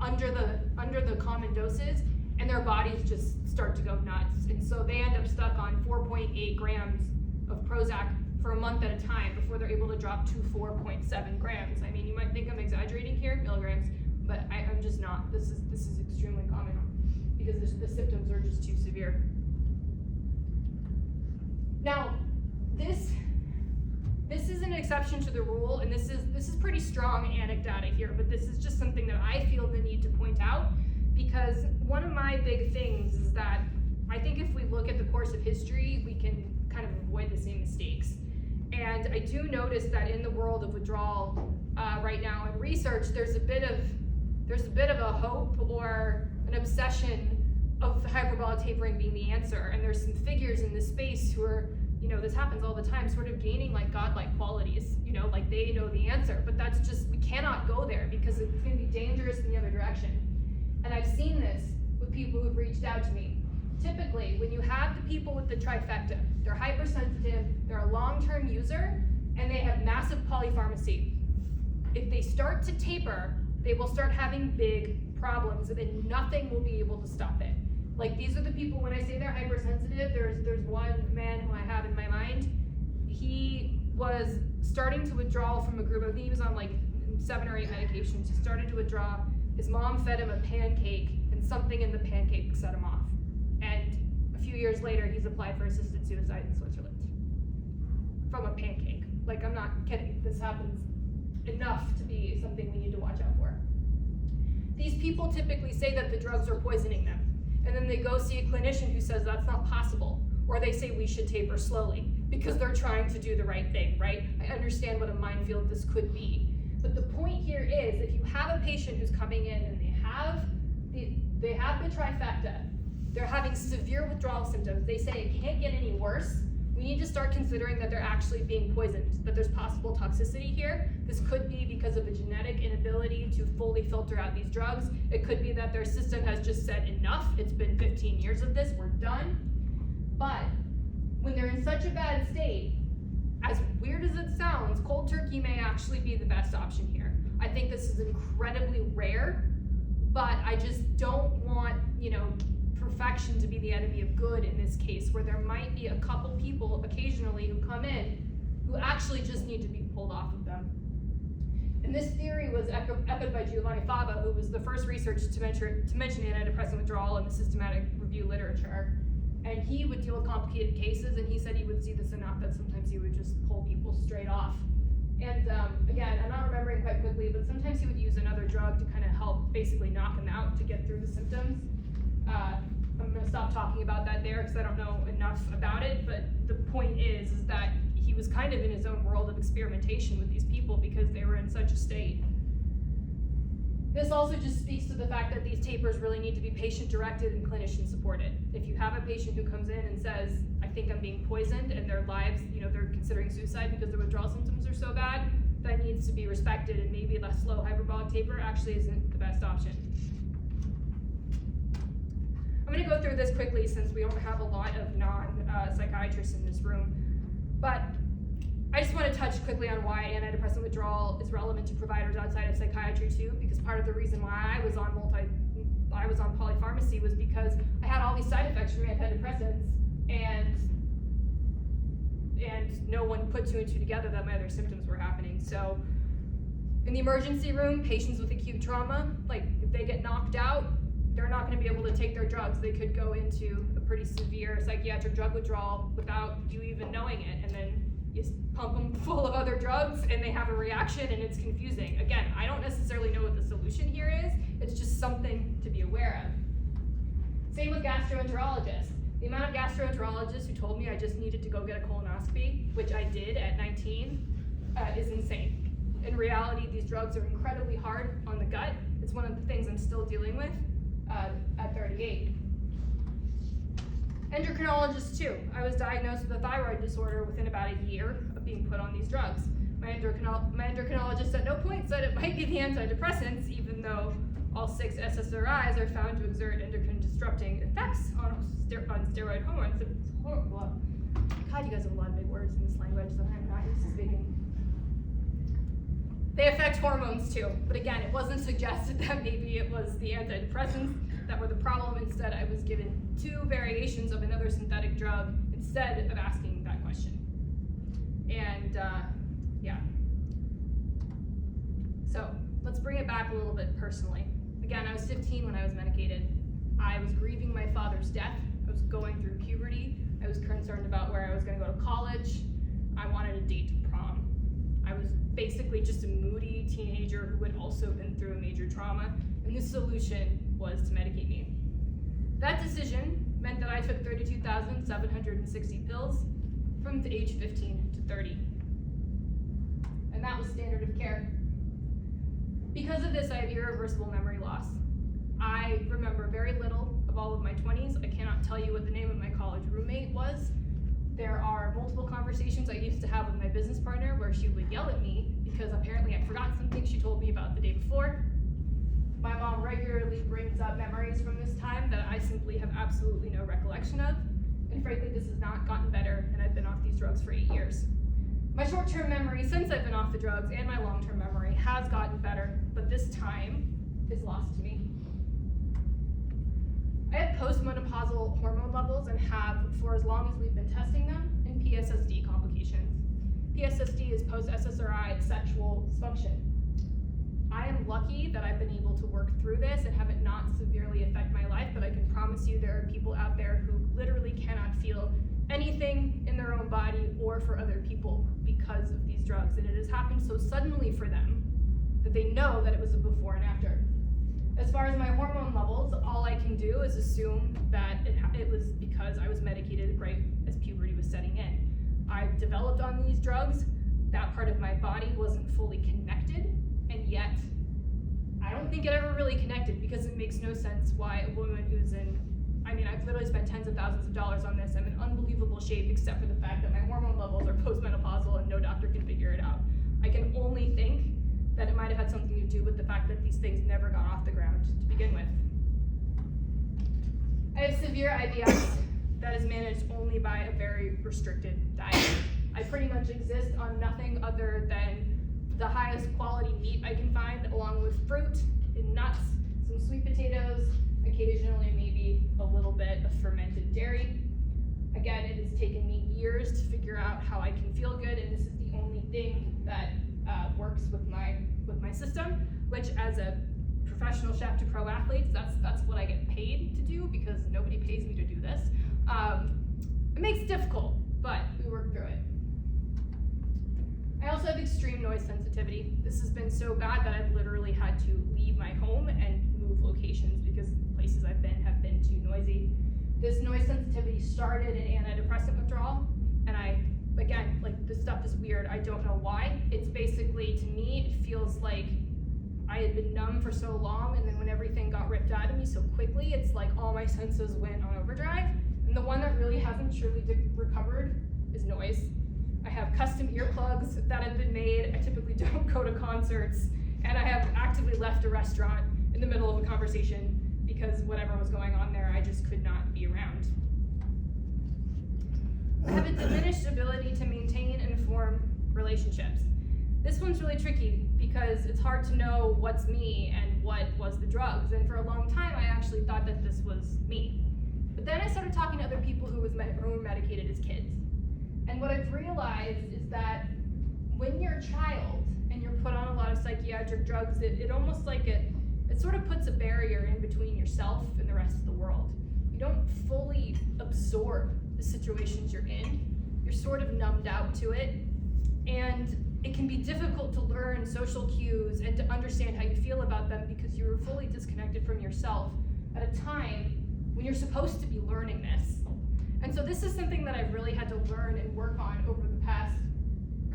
under the common doses, and their bodies just start to go nuts. And so they end up stuck on 4.8 grams of Prozac for a month at a time before they're able to drop to 4.7 grams. I mean, you might think I'm exaggerating here, milligrams, but I'm just not. This is extremely common because the symptoms are just too severe. Now, this is an exception to the rule, and this is pretty strong anecdata here, but this is just something that I feel the need to point out, because one of my big things is that I think if we look at the course of history, we can kind of avoid the same mistakes. And I do notice that in the world of withdrawal right now in research, there's a bit of a hope or an obsession of hyperbolic tapering being the answer. And there's some figures in this space who are, you know, this happens all the time, sort of gaining like godlike qualities, you know, like they know the answer. But that's just, we cannot go there because it's going to be dangerous in the other direction. And I've seen this with people who've reached out to me. Typically, when you have the people with the trifecta, they're hypersensitive, they're a long-term user, and they have massive polypharmacy. If they start to taper, they will start having big problems, and then nothing will be able to stop it. Like, these are the people, when I say they're hypersensitive, there's one man who I have in my mind. He was starting to withdraw from a group, I think he was on like 7 or 8 medications. He started to withdraw. His mom fed him a pancake, and something in the pancake set him off. And a few years later, he's applied for assisted suicide in Switzerland from a pancake. Like, I'm not kidding. This happens enough to be something we need to watch out for. These people typically say that the drugs are poisoning them. And then they go see a clinician who says that's not possible. Or they say we should taper slowly because they're trying to do the right thing, right? I understand what a minefield this could be. But the point here is, if you have a patient who's coming in and they have the trifecta, they're having severe withdrawal symptoms. They say it can't get any worse. We need to start considering that they're actually being poisoned, that there's possible toxicity here. This could be because of a genetic inability to fully filter out these drugs. It could be that their system has just said enough. It's been 15 years of this, we're done. But when they're in such a bad state, as weird as it sounds, cold turkey may actually be the best option here. I think this is incredibly rare, but I just don't want, perfection to be the enemy of good in this case, where there might be a couple people occasionally who come in who actually just need to be pulled off of them. And this theory was echoed by Giovanni Fava, who was the first researcher to mention antidepressant withdrawal in the systematic review literature. And he would deal with complicated cases, and he said he would see this enough that sometimes he would just pull people straight off. And again, I'm not remembering quite quickly, but sometimes he would use another drug to kind of help basically knock him out to get through the symptoms. I'm going to stop talking about that there because I don't know enough about it, but the point is that he was kind of in his own world of experimentation with these people because they were in such a state. This also just speaks to the fact that these tapers really need to be patient-directed and clinician-supported. If you have a patient who comes in and says, I think I'm being poisoned, and their lives, they're considering suicide because their withdrawal symptoms are so bad, that needs to be respected, and maybe the slow hyperbolic taper actually isn't the best option. I'm going to go through this quickly since we don't have a lot of non-psychiatrists in this room, but I just want to touch quickly on why antidepressant withdrawal is relevant to providers outside of psychiatry too, because part of the reason why I was on polypharmacy was because I had all these side effects from antidepressants, and no one put two and two together that my other symptoms were happening. So in the emergency room, patients with acute trauma, if they get knocked out, they're not going to be able to take their drugs. They could go into a pretty severe psychiatric drug withdrawal without you even knowing it, and then you pump them full of other drugs and they have a reaction and it's confusing. Again, I don't necessarily know what the solution here is. It's just something to be aware of. Same with gastroenterologists. The amount of gastroenterologists who told me I just needed to go get a colonoscopy, which I did at 19, is insane. In reality, these drugs are incredibly hard on the gut. It's one of the things I'm still dealing with at 38. Endocrinologists too. I was diagnosed with a thyroid disorder within about a year of being put on these drugs. My endocrinologist at no point said it might be the antidepressants, even though all 6 SSRIs are found to exert endocrine disrupting effects on steroid hormones. It's horrible. God, you guys have a lot of big words in this language that I'm not used to speaking. They affect hormones too, but again, it wasn't suggested that maybe it was the antidepressants that were the problem. Instead, I was given 2 variations of another synthetic drug instead of asking that question. And yeah. So let's bring it back a little bit personally. Again, I was 15 when I was medicated. I was grieving my father's death. I was going through puberty. I was concerned about where I was going to go to college. I wanted a date to prom. I was basically just a moody teenager who had also been through a major trauma, and the solution was to medicate me. That decision meant that I took 32,760 pills from the age 15 to 30. And that was standard of care. Because of this, I have irreversible memory loss. I remember very little of all of my 20s. I cannot tell you what the name of my college roommate was. There are multiple conversations I used to have with my business partner where she would yell at me because apparently I forgot something she told me about the day before. My mom regularly brings up memories from this time that I simply have absolutely no recollection of. And frankly, this has not gotten better, and I've been off these drugs for 8 years. My short-term memory since I've been off the drugs and my long-term memory has gotten better, but this time is lost to me. I have postmenopausal hormone levels and have for as long as we've been testing them, and PSSD complications. PSSD is post-SSRI sexual dysfunction. I am lucky that I've been able to work through this and have it not severely affect my life, but I can promise you there are people out there who literally cannot feel anything in their own body or for other people because of these drugs, and it has happened so suddenly for them that they know that it was a before and after. As far as my hormone levels, all I can do is assume that it was because I was medicated right as puberty was setting in. I developed on these drugs, that part of my body wasn't fully connected, and yet I don't think it ever really connected because it makes no sense why a woman who's in I mean, I've literally spent tens of thousands of dollars on this. I'm in unbelievable shape, except for the fact that my hormone levels are postmenopausal and no doctor can figure it out. I can only think that it might have had something to do with the fact that these things never got off the ground to begin with. I have severe IBS that is managed only by a very restricted diet. I pretty much exist on nothing other than the highest quality meat I can find, along with fruit and nuts, some sweet potatoes, occasionally maybe a little bit of fermented dairy. Again, it has taken me years to figure out how I can feel good, and this is the only thing that works with my system, which as a professional chef to pro athletes, that's what I get paid to do, because nobody pays me to do this. It makes it difficult, but we work through it. I also have extreme noise sensitivity. This has been so bad that I've literally had to leave my home and move locations because places I've been have been too noisy. This noise sensitivity started in antidepressant withdrawal, and again, like, this stuff is weird. I don't know why. It's basically, to me, it feels like I had been numb for so long, and then when everything got ripped out of me so quickly, it's like all my senses went on overdrive. And the one that really hasn't truly recovered is noise. I have custom earplugs that have been made. I typically don't go to concerts, and I have actively left a restaurant in the middle of a conversation because whatever was going on there, I just could not be around. I have a diminished ability to maintain and form relationships. This one's really tricky because it's hard to know what's me and what was the drugs. And for a long time, I actually thought that this was me. But then I started talking to other people who were medicated as kids. And what I've realized is that when you're a child and you're put on a lot of psychiatric drugs, it almost like it sort of puts a barrier in between yourself and the rest of the world. You don't fully absorb the situations you're in. You're sort of numbed out to it. And it can be difficult to learn social cues and to understand how you feel about them because you were fully disconnected from yourself at a time when you're supposed to be learning this. And so this is something that I've really had to learn and work on over the past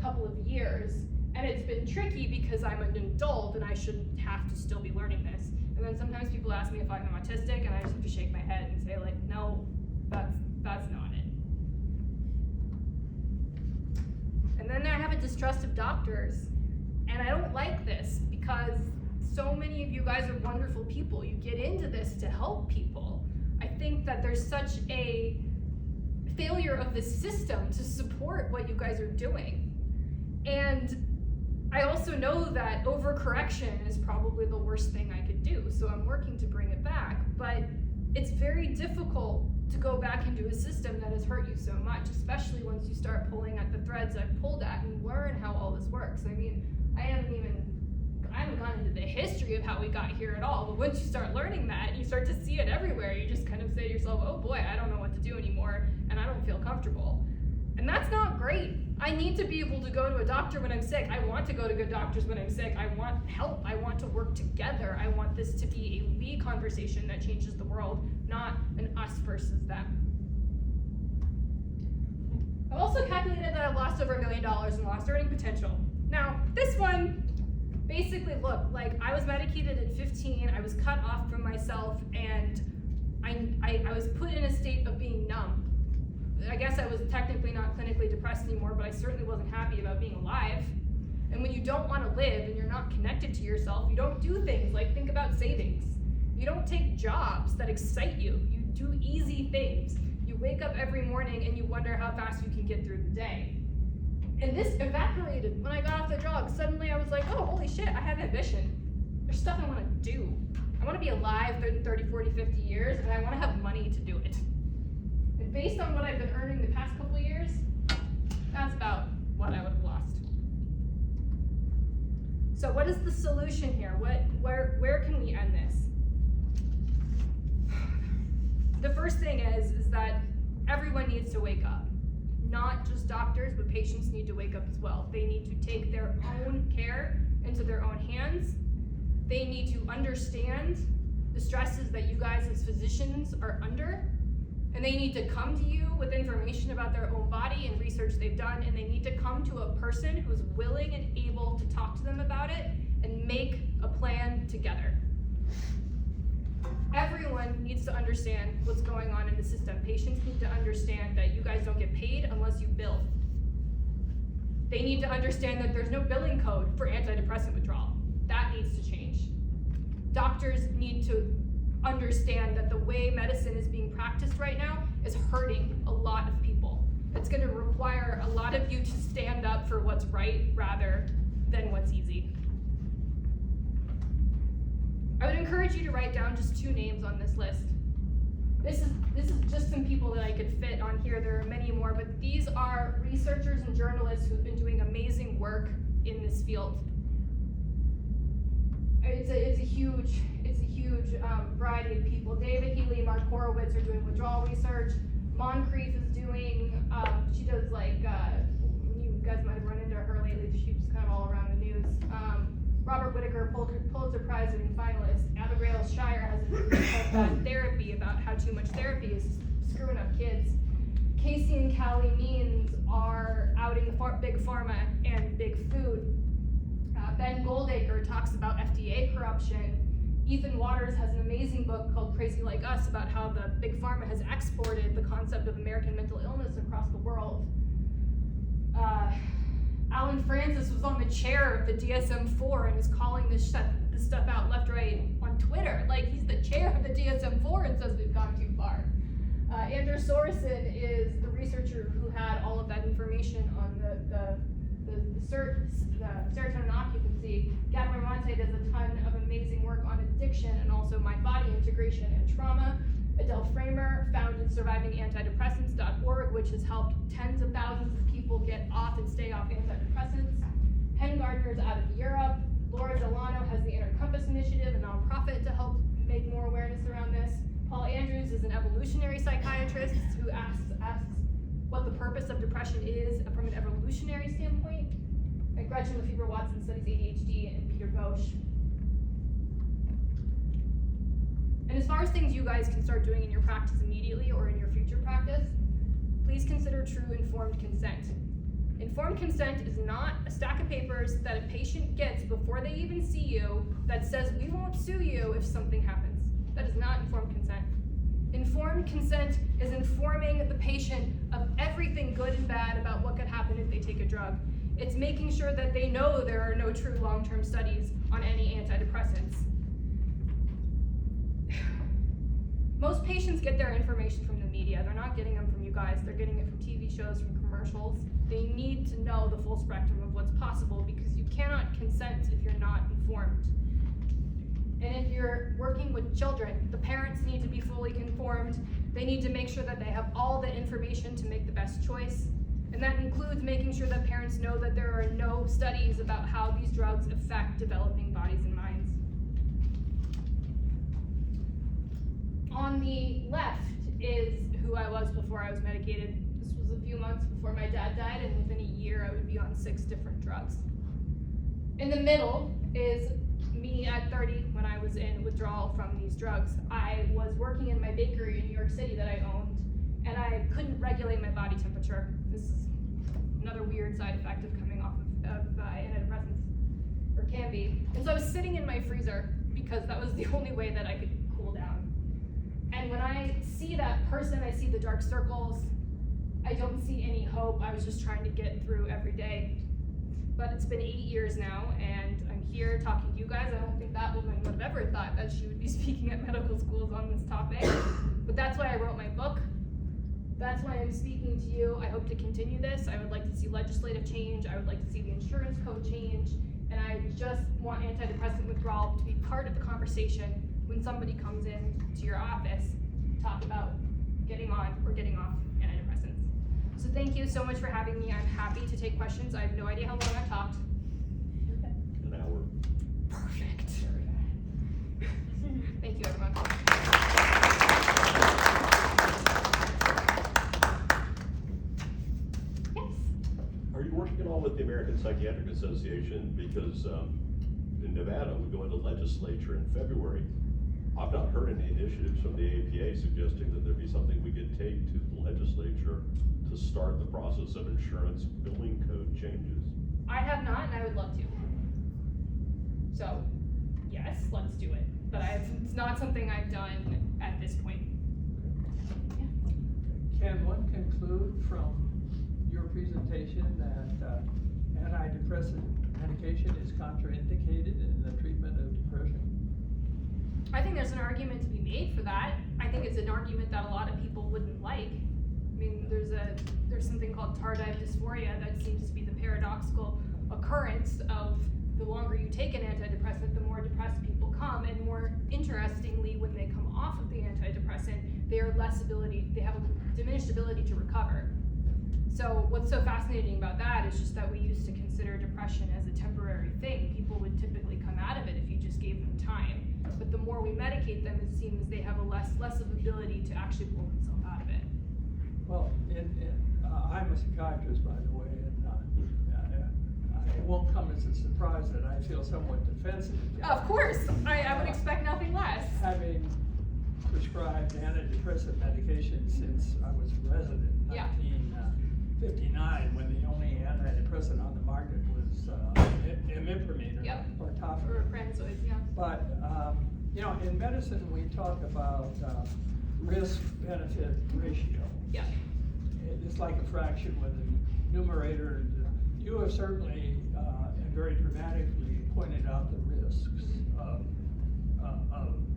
couple of years. And it's been tricky because I'm an adult and I shouldn't have to still be learning this. And then sometimes people ask me if I'm autistic, and I just have to shake my head and say, like, no, that's not it. And then I have a distrust of doctors. And I don't like this because so many of you guys are wonderful people. You get into this to help people. I think that there's such a failure of the system to support what you guys are doing. And I also know that overcorrection is probably the worst thing I could do, so I'm working to bring it back. But it's very difficult to go back into a system that has hurt you so much, especially once you start pulling at the threads I've pulled at and learn how all this works. I mean, I haven't gone into the history of how we got here at all, but once you start learning that, you start to see it everywhere. You just kind of say to yourself, oh boy, I don't know what to do anymore, and I don't feel comfortable. And that's not great. I need to be able to go to a doctor when I'm sick. I want to go to good doctors when I'm sick. I want help. I want to work together. I want this to be a we conversation that changes the world, not an us versus them. I've also calculated that I've lost over $1 million in lost earning potential. Now, this one, basically, look, like, I was medicated at 15, I was cut off from myself, and I was put in a state of being numb. I guess I was technically not clinically depressed anymore, but I certainly wasn't happy about being alive. And when you don't want to live and you're not connected to yourself, you don't do things like think about savings. You don't take jobs that excite you. You do easy things. You wake up every morning and you wonder how fast you can get through the day. And this evaporated when I got off the drugs. Suddenly I was like, oh, holy shit, I have ambition. There's stuff I want to do. I want to be alive 30, 40, 50 years, and I want to have money to do it. And based on what I've been earning the past couple of years, that's about what I would have lost. So what is the solution here? Where can we end this? The first thing is that everyone needs to wake up. Not just doctors, but patients need to wake up as well. They need to take their own care into their own hands. They need to understand the stresses that you guys as physicians are under. And they need to come to you with information about their own body and research they've done, and they need to come to a person who's willing and able to talk to them about it and make a plan together. Everyone needs to understand what's going on in the system. Patients need to understand that you guys don't get paid unless you bill. They need to understand that there's no billing code for antidepressant withdrawal. That needs to change. Doctors need to understand that the way medicine is being practiced right now is hurting a lot of people. It's going to require a lot of you to stand up for what's right rather than what's easy. I would encourage you to write down just 2 names on this list. This is just some people that I could fit on here. There are many more, but these are researchers and journalists who've been doing amazing work in this field. It's a huge variety of people. David Healy, Mark Horowitz are doing withdrawal research. Moncrief is doing, she does like, you guys might have run into her lately, she's kind of all around the news. Robert Whitaker, Pulitzer Prize winning finalist. Abigail Shire has a new book called Therapy about how too much therapy is screwing up kids. Casey and Callie Means are outing the big pharma and big food. Ben Goldacre talks about FDA corruption. Ethan Waters has an amazing book called Crazy Like Us about how the big pharma has exported the concept of American mental illness across the world. Alan Francis was on the chair of the DSM-4 and is calling this stuff out left, right on Twitter. Like, he's the chair of the DSM-4 and says we've gone too far. Andrew Sorensen is the researcher who had all of that information on the serotonin occupancy. Gabor Monte does a ton of amazing work on addiction and also mind body integration and trauma. Adele Framer founded survivingantidepressants.org, which has helped tens of thousands of people get off and stay off antidepressants. Hen Gardner's out of Europe. Laura Delano has the Inner Compass Initiative, a nonprofit to help make more awareness around this. Paul Andrews is an evolutionary psychiatrist who asks what the purpose of depression is from an evolutionary standpoint. And Gretchen Lefebvre-Watson studies ADHD, and Peter Ghosh. And as far as things you guys can start doing in your practice immediately or in your future practice, please consider true informed consent. Informed consent is not a stack of papers that a patient gets before they even see you that says we won't sue you if something happens. That is not informed consent. Informed consent is informing the patient of everything good and bad about what could happen if they take a drug. It's making sure that they know there are no true long-term studies on any antidepressants. Most patients get their information from the media. They're not getting them from you guys. They're getting it from TV shows, from commercials. They need to know the full spectrum of what's possible because you cannot consent if you're not informed. And if you're working with children, the parents need to be fully informed. They need to make sure that they have all the information to make the best choice. And that includes making sure that parents know that there are no studies about how these drugs affect developing bodies and minds. On the left is who I was before I was medicated. This was a few months before my dad died, and within a year I would be on 6 different drugs. In the middle is me at 30 when I was in withdrawal from these drugs. I was working in my bakery in New York City that I owned, and I couldn't regulate my body temperature. This is another weird side effect of coming off of antidepressants, or can be. And so I was sitting in my freezer because that was the only way that I could cool down. And when I see that person, I see the dark circles. I don't see any hope. I was just trying to get through every day. But it's been 8 years now, and I'm here talking to you guys. I don't think that woman would have ever thought that she would be speaking at medical schools on this topic. But that's why I wrote my book. That's why I'm speaking to you. I hope to continue this. I would like to see legislative change. I would like to see the insurance code change. And I just want antidepressant withdrawal to be part of the conversation when somebody comes in to your office to talk about getting on or getting off antidepressants. So thank you so much for having me. I'm happy to take questions. I have no idea how long I've talked. An hour. Perfect. Thank you, everyone. Yes? Are you working at all with the American Psychiatric Association? Because in Nevada, we go into legislature in February. I've not heard any initiatives from the APA suggesting that there be something we could take to the legislature to start the process of insurance billing code changes. I have not, and I would love to. So, yes, let's do it. but it's not something I've done at this point. Can one conclude from your presentation that antidepressant medication is contraindicated in the treatment of depression? I think there's an argument to be made for that. I think it's an argument that a lot of people wouldn't like. I mean, there's something called tardive dysphoria that seems to be the paradoxical occurrence of the longer you take an antidepressant, the more depressed people come, and more interestingly, when they come off of the antidepressant, they have a diminished ability to recover. So what's so fascinating about that is just that we used to consider depression as a temporary thing. People would typically come out of it if you just gave them time. But the more we medicate them, it seems they have a less of ability to actually pull themselves out of it. Well, I'm a psychiatrist, by the way, and it won't come as a surprise that I feel somewhat defensive. Of course, I would expect nothing less. Having prescribed antidepressant medication since I was a resident in 1959, when the only antidepressant on the market was imipramine or topicil. Or pranzoid, yeah. But, in medicine, we talk about risk-benefit ratio. Yeah. It's like a fraction with a numerator. You have certainly and very dramatically pointed out the risks of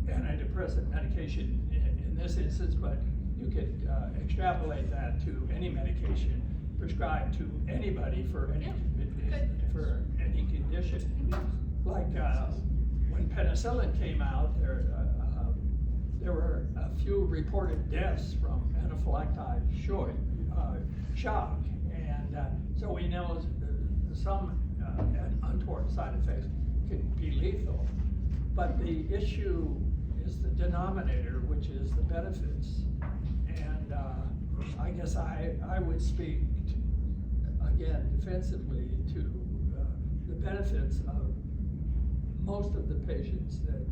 antidepressant medication in this instance, but you could extrapolate that to any medication prescribed to anybody for any condition. Like when penicillin came out, there were a few reported deaths from anaphylactic shock, and so we know some untoward side effects can be lethal. But the issue is the denominator, which is the benefits. And I guess I would speak, again, defensively to the benefits of most of the patients that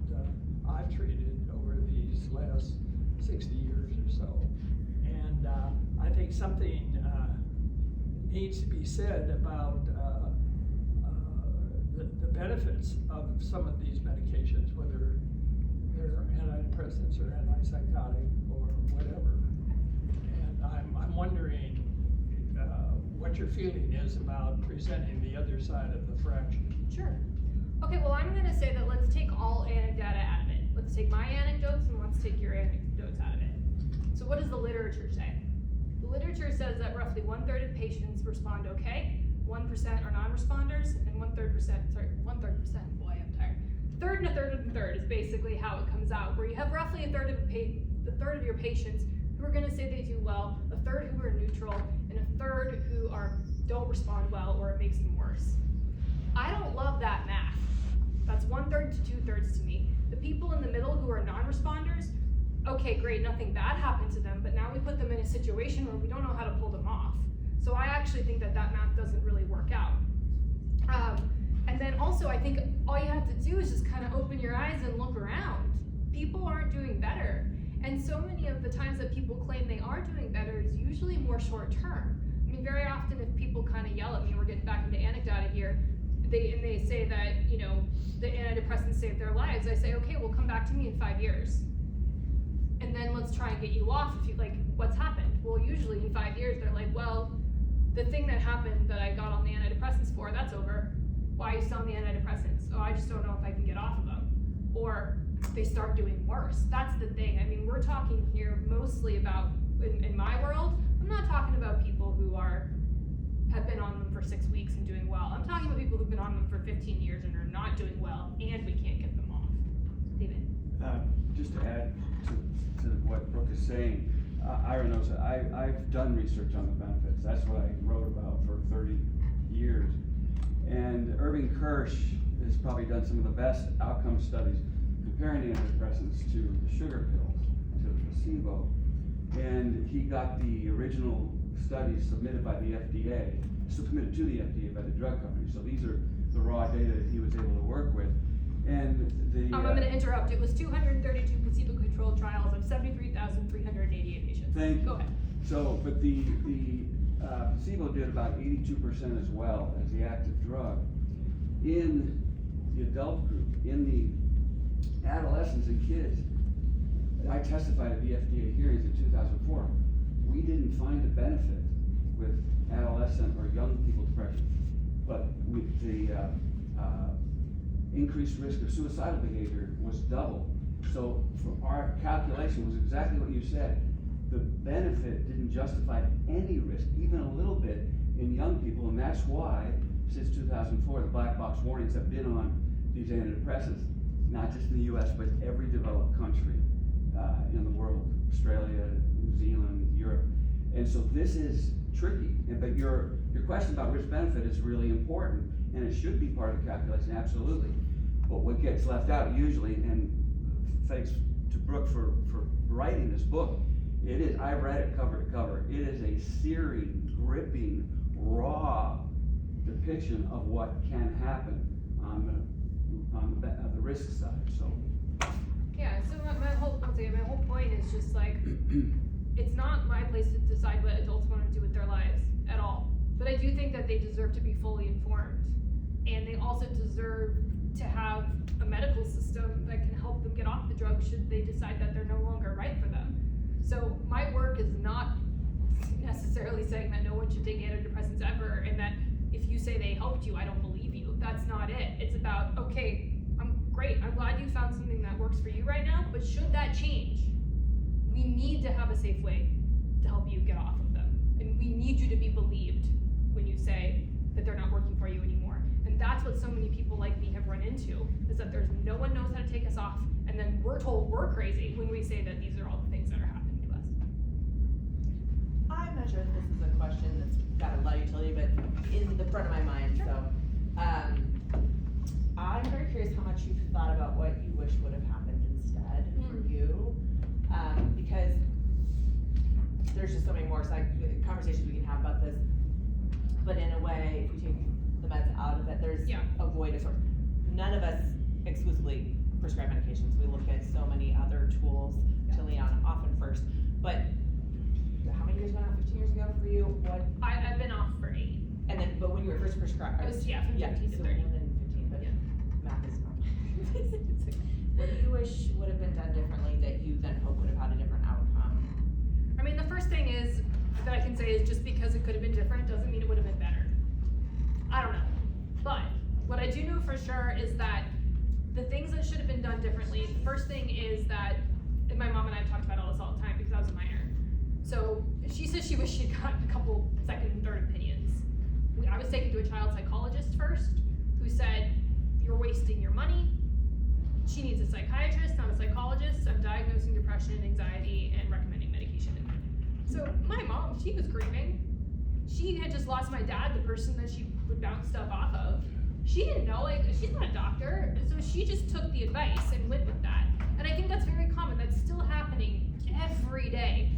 I've treated over these last 60 years or so. And I think something needs to be said about the benefits of some of these medications, whether they're antidepressants or antipsychotic or whatever. And I'm wondering what your feeling is about presenting the other side of the fraction. Sure. Okay, well, I'm going to say that let's take all anecdata out of it. Let's take my anecdotes and let's take your anecdotes out of it. So what does the literature say? The literature says that roughly 1/3 of patients respond okay, 1% are non-responders, and 1/3%, boy, I'm tired. Third and a third and a third is basically how it comes out, where you have roughly a third of your patients who are going to say they do well, a third who are neutral, and a third who don't respond well or it makes them worse. I don't love that math. That's 1/3 to 2/3 to me. The people in the middle who are non-responders, okay, great, nothing bad happened to them, but now we put them in a situation where we don't know how to pull them off. So I actually think that math doesn't really work out. And then also, I think all you have to do is just kind of open your eyes and look around. People aren't doing better. And so many of the times that people claim they are doing better is usually more short term. I mean, very often if people kind of yell at me, we're getting back into anecdata here, they say that, the antidepressants saved their lives. I say, okay, well, come back to me in 5 years. And then let's try and get you off if you what's happened? Well, usually in 5 years, they're like, well, the thing that happened that I got on the antidepressants for, that's over. Why are you still on the antidepressants? Oh, I just don't know if I can get off of them. Or they start doing worse. That's the thing. I mean, we're talking here mostly about, in my world, I'm not talking about people who have been on them for 6 weeks and doing well. I'm talking about people who've been on them for 15 years and are not doing well, and we can't get them off. David? Just to add to what Brooke is saying, Ira knows that I've done research on the benefits. That's what I wrote about for 30 years. And Irving Kirsch has probably done some of the best outcome studies comparing antidepressants to the sugar pills, to the placebo. And he got the original studies submitted by the FDA, submitted to the FDA by the drug company. So these are the raw data that he was able to work with. And I'm going to interrupt. It was 232 placebo-controlled trials of 73,388 patients. Thank you. Go ahead. So, but the placebo did about 82% as well as the active drug. In the adult group, in the adolescents and kids, I testified at the FDA hearings in 2004, we didn't find a benefit with adolescent or young people depression, but with the increased risk of suicidal behavior was double. So for our calculation was exactly what you said. The benefit didn't justify any risk, even a little bit, in young people, and that's why, since 2004, the black box warnings have been on these antidepressants, not just in the US, but every developed country in the world, Australia, New Zealand, Europe. And so this is tricky, but your question about risk benefit is really important, and it should be part of the calculation, absolutely. But what gets left out usually, and thanks to Brooke for writing this book, I read it cover to cover. It is a searing, gripping, raw depiction of what can happen on the risk side. So. Yeah. So my whole point is just like, it's not my place to decide what adults want to do with their lives at all. But I do think that they deserve to be fully informed, and they also deserve to have a medical system that can help them get off the drugs should they decide that they're no longer right for them. So my work is not necessarily saying that no one should take antidepressants ever, and that if you say they helped you, I don't believe you. That's not it. It's about, okay, I'm glad you found something that works for you right now, but should that change, we need to have a safe way to help you get off of them. And we need you to be believed when you say that they're not working for you anymore. And that's what so many people like me have run into, is that there's no one knows how to take us off, and then we're told we're crazy when we say that these are all the things that are happening to us. I'm not sure if this is a question that's got a lot of utility, but in the front of my mind, Sure. so I'm very curious how much you've thought about what you wish would have happened instead for you, because there's just so many more conversations we can have about this. But in a way, if you take the meds out of it, there's a void of sort. None of us exclusively prescribe medications. We look at so many other tools to lean on, often first. But how many years ago now? 15 years ago for you? What? I've been off for 8. And then, but when you were first prescribed, I was, from 15 to so 30. more than 15, but math is not. What do you wish would have been done differently that you then hope would have had a different outcome? I mean, the first thing is that I can say is just because it could have been different doesn't mean it would have been better. I don't know. But what I do know for sure is that the things that should have been done differently, the first thing is that, and my mom and I have talked about all this all the time because I was a minor. So she says she wished she'd gotten a couple second and third opinions. I was taken to a child psychologist first, who said, you're wasting your money. She needs a psychiatrist, not a psychologist. I'm diagnosing depression, anxiety, and recommending medication. So my mom, she was grieving. She had just lost my dad, the person that she would bounce stuff off of. She didn't know, she's not a doctor, so she just took the advice and went with that. And I think that's very common. That's still happening every day.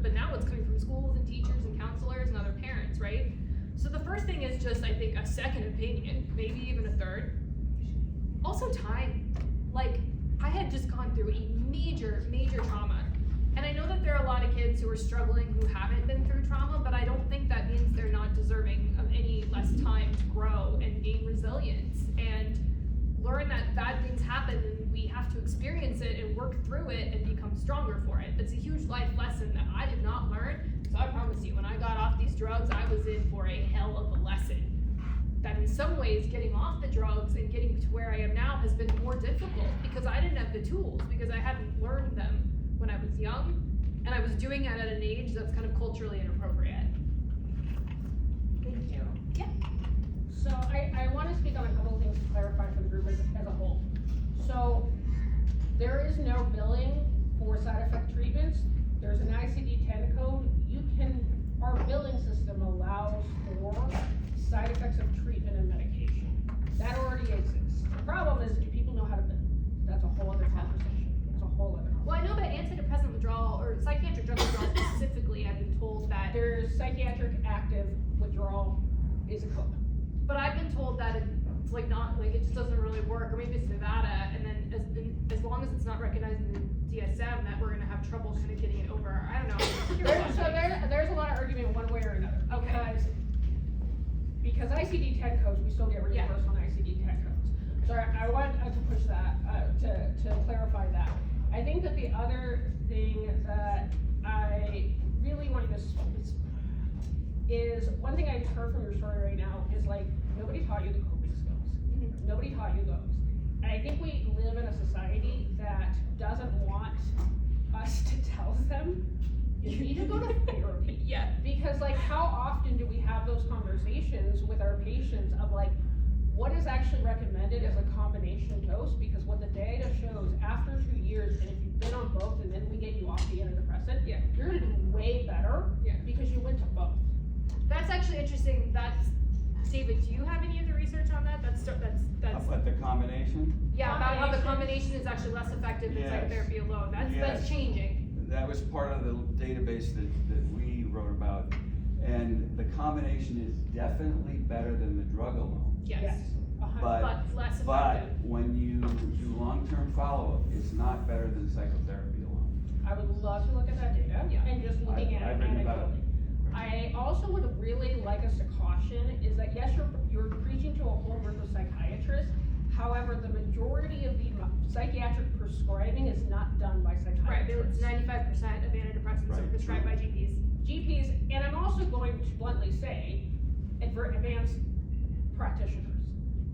But now it's coming from schools and teachers and counselors and other parents, right? So the first thing is just, I think, a second opinion, maybe even a third. Also time. I had just gone through a major, major trauma. And I know that there are a lot of kids who are struggling who haven't been through trauma, but I don't think that means they're not deserving of any less time to grow and gain resilience and learn that bad things happen and we have to experience it and work through it and become stronger for it. That's a huge life lesson that I did not learn. So I promise you, when I got off these drugs, I was in for a hell of a lesson. That in some ways, getting off the drugs and getting to where I am now has been more difficult because I didn't have the tools, because I hadn't learned them when I was young, and I was doing it at an age that's kind of culturally inappropriate. Thank you. Yeah. So I want to speak on a couple of things to clarify for the group as a whole. So there is no billing for side effect treatments. There's an ICD-10 code. Our billing system allows for side effects of treatment and medication. That already exists. The problem is, do people know how to bill? That's a whole other conversation. That's a whole other conversation. Well, I know that antidepressant withdrawal, or psychiatric drug withdrawal specifically, I've been told that, There's psychiatric active withdrawal is a code. but I've been told that it's it just doesn't really work, or maybe it's Nevada, and then as long as it's not recognized in the DSM, that we're gonna have trouble kind of getting it over, I don't know. There's a lot of argument one way or another. Okay. Because ICD-10 codes, we still get reimbursed on ICD-10 codes. So I want to push that, to clarify that. I think that the other thing that I really want to is, one thing I've heard from your story right now is like, nobody taught you the coping skills. Nobody taught you those. And I think we live in a society that doesn't want us to tell them, you need to go to therapy. Yeah. Because like, how often do we have those conversations with our patients of like, what is actually recommended as a combination dose? Because what the data shows, after 2 years, and if you've been on both and then we get you off the antidepressant, Yeah. you're gonna do way better. Yeah. Because you went to both. That's actually interesting. David, do you have any of the research on that? That's But the combination, yeah, about how the combination is actually less effective than Yes. psychotherapy alone. That's Yes. changing. that was part of the database that we wrote about. And the combination is definitely better than the drug alone. Yes. But, But less but effective. when you do long-term follow-up, it's not better than psychotherapy alone. I would love to look at that data Yeah. and just looking at it I've written about it. anecdotally. I also would really like us to caution is that yes, you're preaching to a whole group of psychiatrists. However, the majority of the psychiatric prescribing is not done by Right, psychiatrists. it's 95% of antidepressants are Right, prescribed true. by GPs. GPs, and I'm also going to bluntly say, advanced practitioners,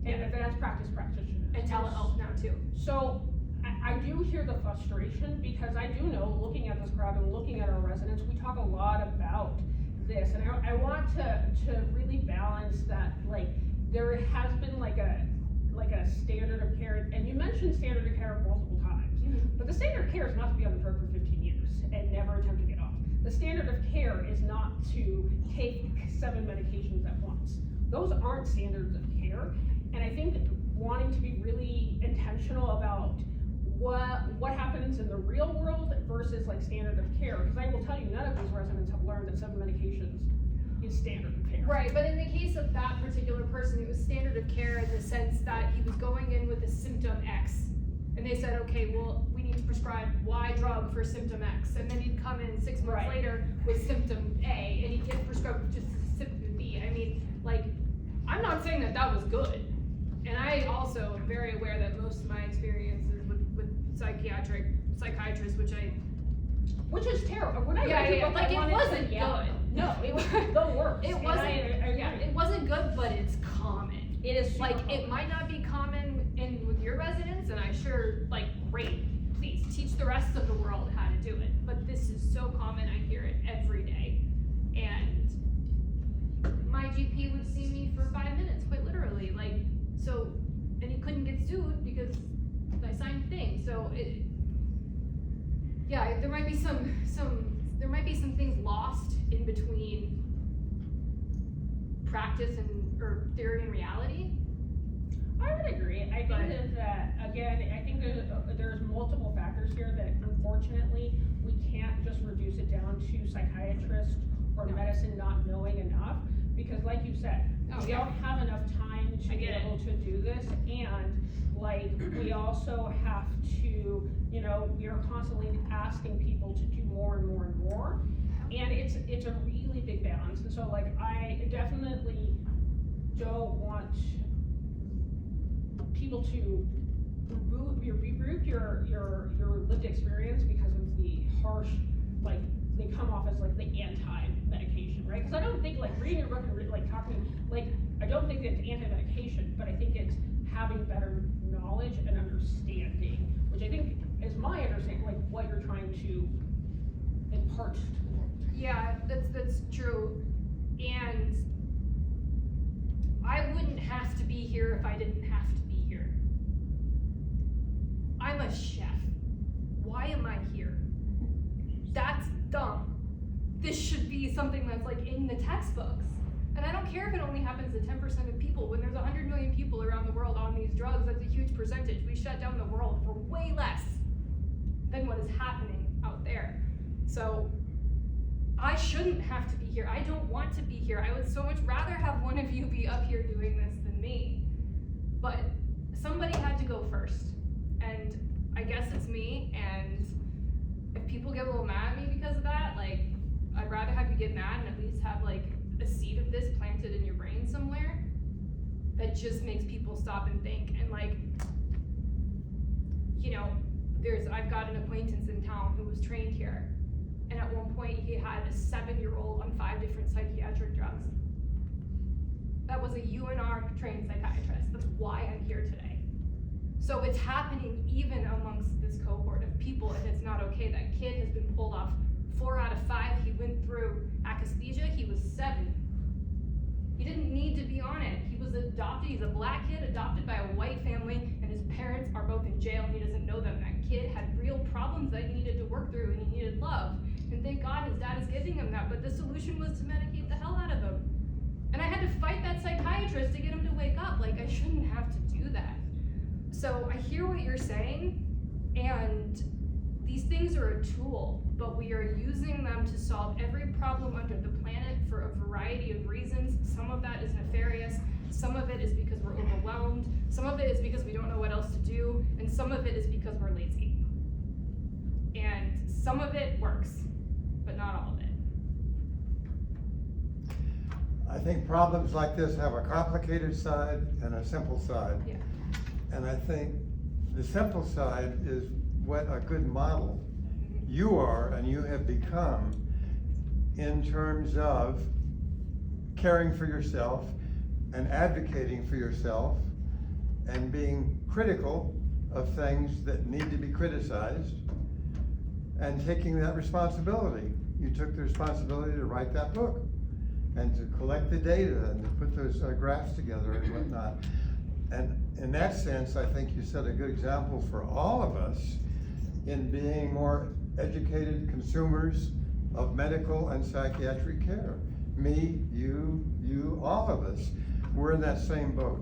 and Yeah. advanced practice practitioners. And telehealth now too. So, I do hear the frustration, because I do know, looking at this crowd and looking at our residents, we talk a lot about this, and I want to really balance that, like, there has been like a standard of care, and you mentioned standard of care multiple times, but the standard of care is not to be on the drug for 15 years and never attempt to get off. The standard of care is not to take 7 medications at once. Those aren't standards of care, and I think wanting to be really intentional about what happens in the real world versus like standard of care, because I will tell you, none of these residents have learned that 7 medications is standard of care. Right, but in the case of that particular person, it was standard of care in the sense that he was going in with a symptom X. And they said, okay, well, we need to prescribe Y drug for symptom X. And then he'd come in 6 months Right. later with symptom A, and he'd get prescribed just symptom B. I mean, like, I'm not saying that that was good. And I also am very aware that most of my experiences with psychiatrists, Which is terrible. When I read your book, like I it wanted to- wasn't yeah. good. No, it was the worst. It And wasn't. I It wasn't good, but it's common. It is super Like, common. it might not be common with your residents, and I sure, like, great, please teach the rest of the world how to do it. But this is so common, I hear it every day. And my GP would see me for 5 minutes, quite literally, like, so, and he couldn't get sued because I signed a thing, so yeah, there might be some things lost in between practice or theory and reality. I would agree. I think that again, I think there's multiple factors here that unfortunately we can't just reduce it down to psychiatrists or medicine not knowing enough, because like you said, we don't have enough time to be able to do this, and like we also have to, we are constantly asking people to do more and more and more, and it's a really big balance. And so like I definitely don't want people to reroute your lived experience because of the harsh, like they come off as like the anti-medication, right? Because I don't think like reading your book and like talking, like I don't think it's anti-medication, but I think it's having better knowledge and understanding, which I think is my understanding, like what you're trying to impart to the world. Yeah, that's true. And I wouldn't have to be here if I didn't have to be here. I'm a chef. Why am I here? That's dumb. This should be something that's like in the textbooks. And I don't care if it only happens to 10% of people. When there's 100 million people around the world on these drugs, that's a huge percentage. We shut down the world for way less than what is happening out there. So I shouldn't have to be here. I don't want to be here. I would so much rather have one of you be up here doing this than me. But somebody had to go first. And I guess it's me. And if people get a little mad at me because of that, like, I'd rather have you get mad and at least have like a seed of this planted in your brain somewhere that just makes people stop and think. And like, you know, I've got an acquaintance in town who was trained here, and at one point he had a 7-year-old on 5 different psychiatric drugs. That was a UNR trained psychiatrist. That's why I'm here today. So it's happening even amongst this cohort of people, and it's not okay. That kid has been pulled off 4 out of 5. He went through akathisia, he was 7. He didn't need to be on it. He was adopted, he's a black kid adopted by a white family, and his parents are both in jail and he doesn't know them. That kid had real problems that he needed to work through, and he needed love. And thank God his dad is giving him that, but the solution was to medicate the hell out of him. And I had to fight that psychiatrist to get him to wake up. Like, I shouldn't have to do that. So I hear what you're saying, and these things are a tool, but we are using them to solve every problem under the planet for a variety of reasons. Some of that is nefarious, some of it is because we're overwhelmed, some of it is because we don't know what else to do, and some of it is because we're lazy. And some of it works, but not all of it. I think problems like this have a complicated side and a simple side. Yeah. And I think the simple side is what a good model you are and you have become in terms of caring for yourself and advocating for yourself and being critical of things that need to be criticized and taking that responsibility. You took the responsibility to write that book and to collect the data and to put those graphs together and whatnot. And in that sense, I think you set a good example for all of us in being more educated consumers of medical and psychiatric care. Me, you, all of us, we're in that same boat.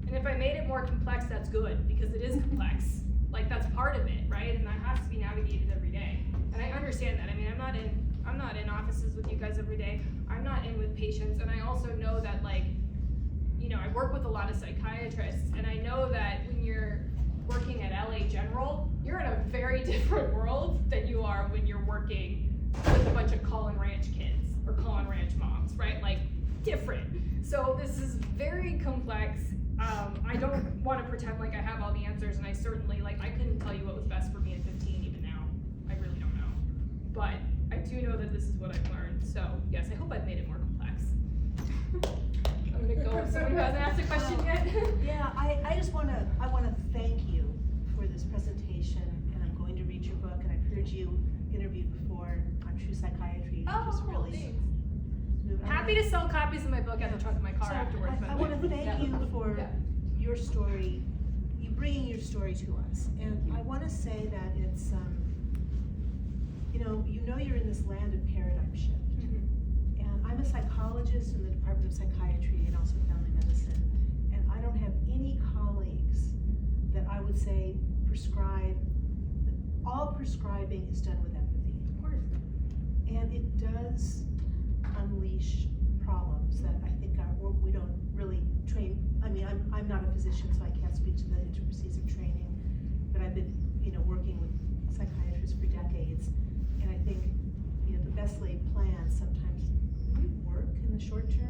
And if I made it more complex, that's good, because it is complex. Like, that's part of it, right? And that has to be navigated every day. And I understand that. I mean, I'm not in offices with you guys every day. I'm not in with patients, and I also know that, like, you know, I work with a lot of psychiatrists, and I know that when you're working at LA General, you're in a very different world than you are when you're working with a bunch of Collin Ranch kids or Collin Ranch moms, right? Like, different. So this is very complex. I don't want to pretend like I have all the answers, and I certainly, like, I couldn't tell you what was best for me at 15 even now. I really don't know. But I do know that this is what I've learned. So yes, I hope I've made it more complex. I'm gonna go with someone who hasn't asked a question yet. Yeah, I just wanna thank you for this presentation, and I'm going to read your book, and I've heard you interviewed before on True Psychiatry. Just really Thanks. moved on. Happy to sell copies of my book at the trunk of my car So afterwards. I wanna thank you for Yeah. your story, you bringing your story to us. And I wanna say that it's, you know you're in this land of paradigm shift. And I'm a psychologist in the Department of Psychiatry and also family medicine. And I don't have any colleagues that I would say prescribe. All prescribing is done with empathy. Of course. And it does unleash problems that I think we don't really train. I mean, I'm not a physician, so I can't speak to the intricacies of training, but I've been, working with psychiatrists for decades, and I think, the best laid plans sometimes work in the short term.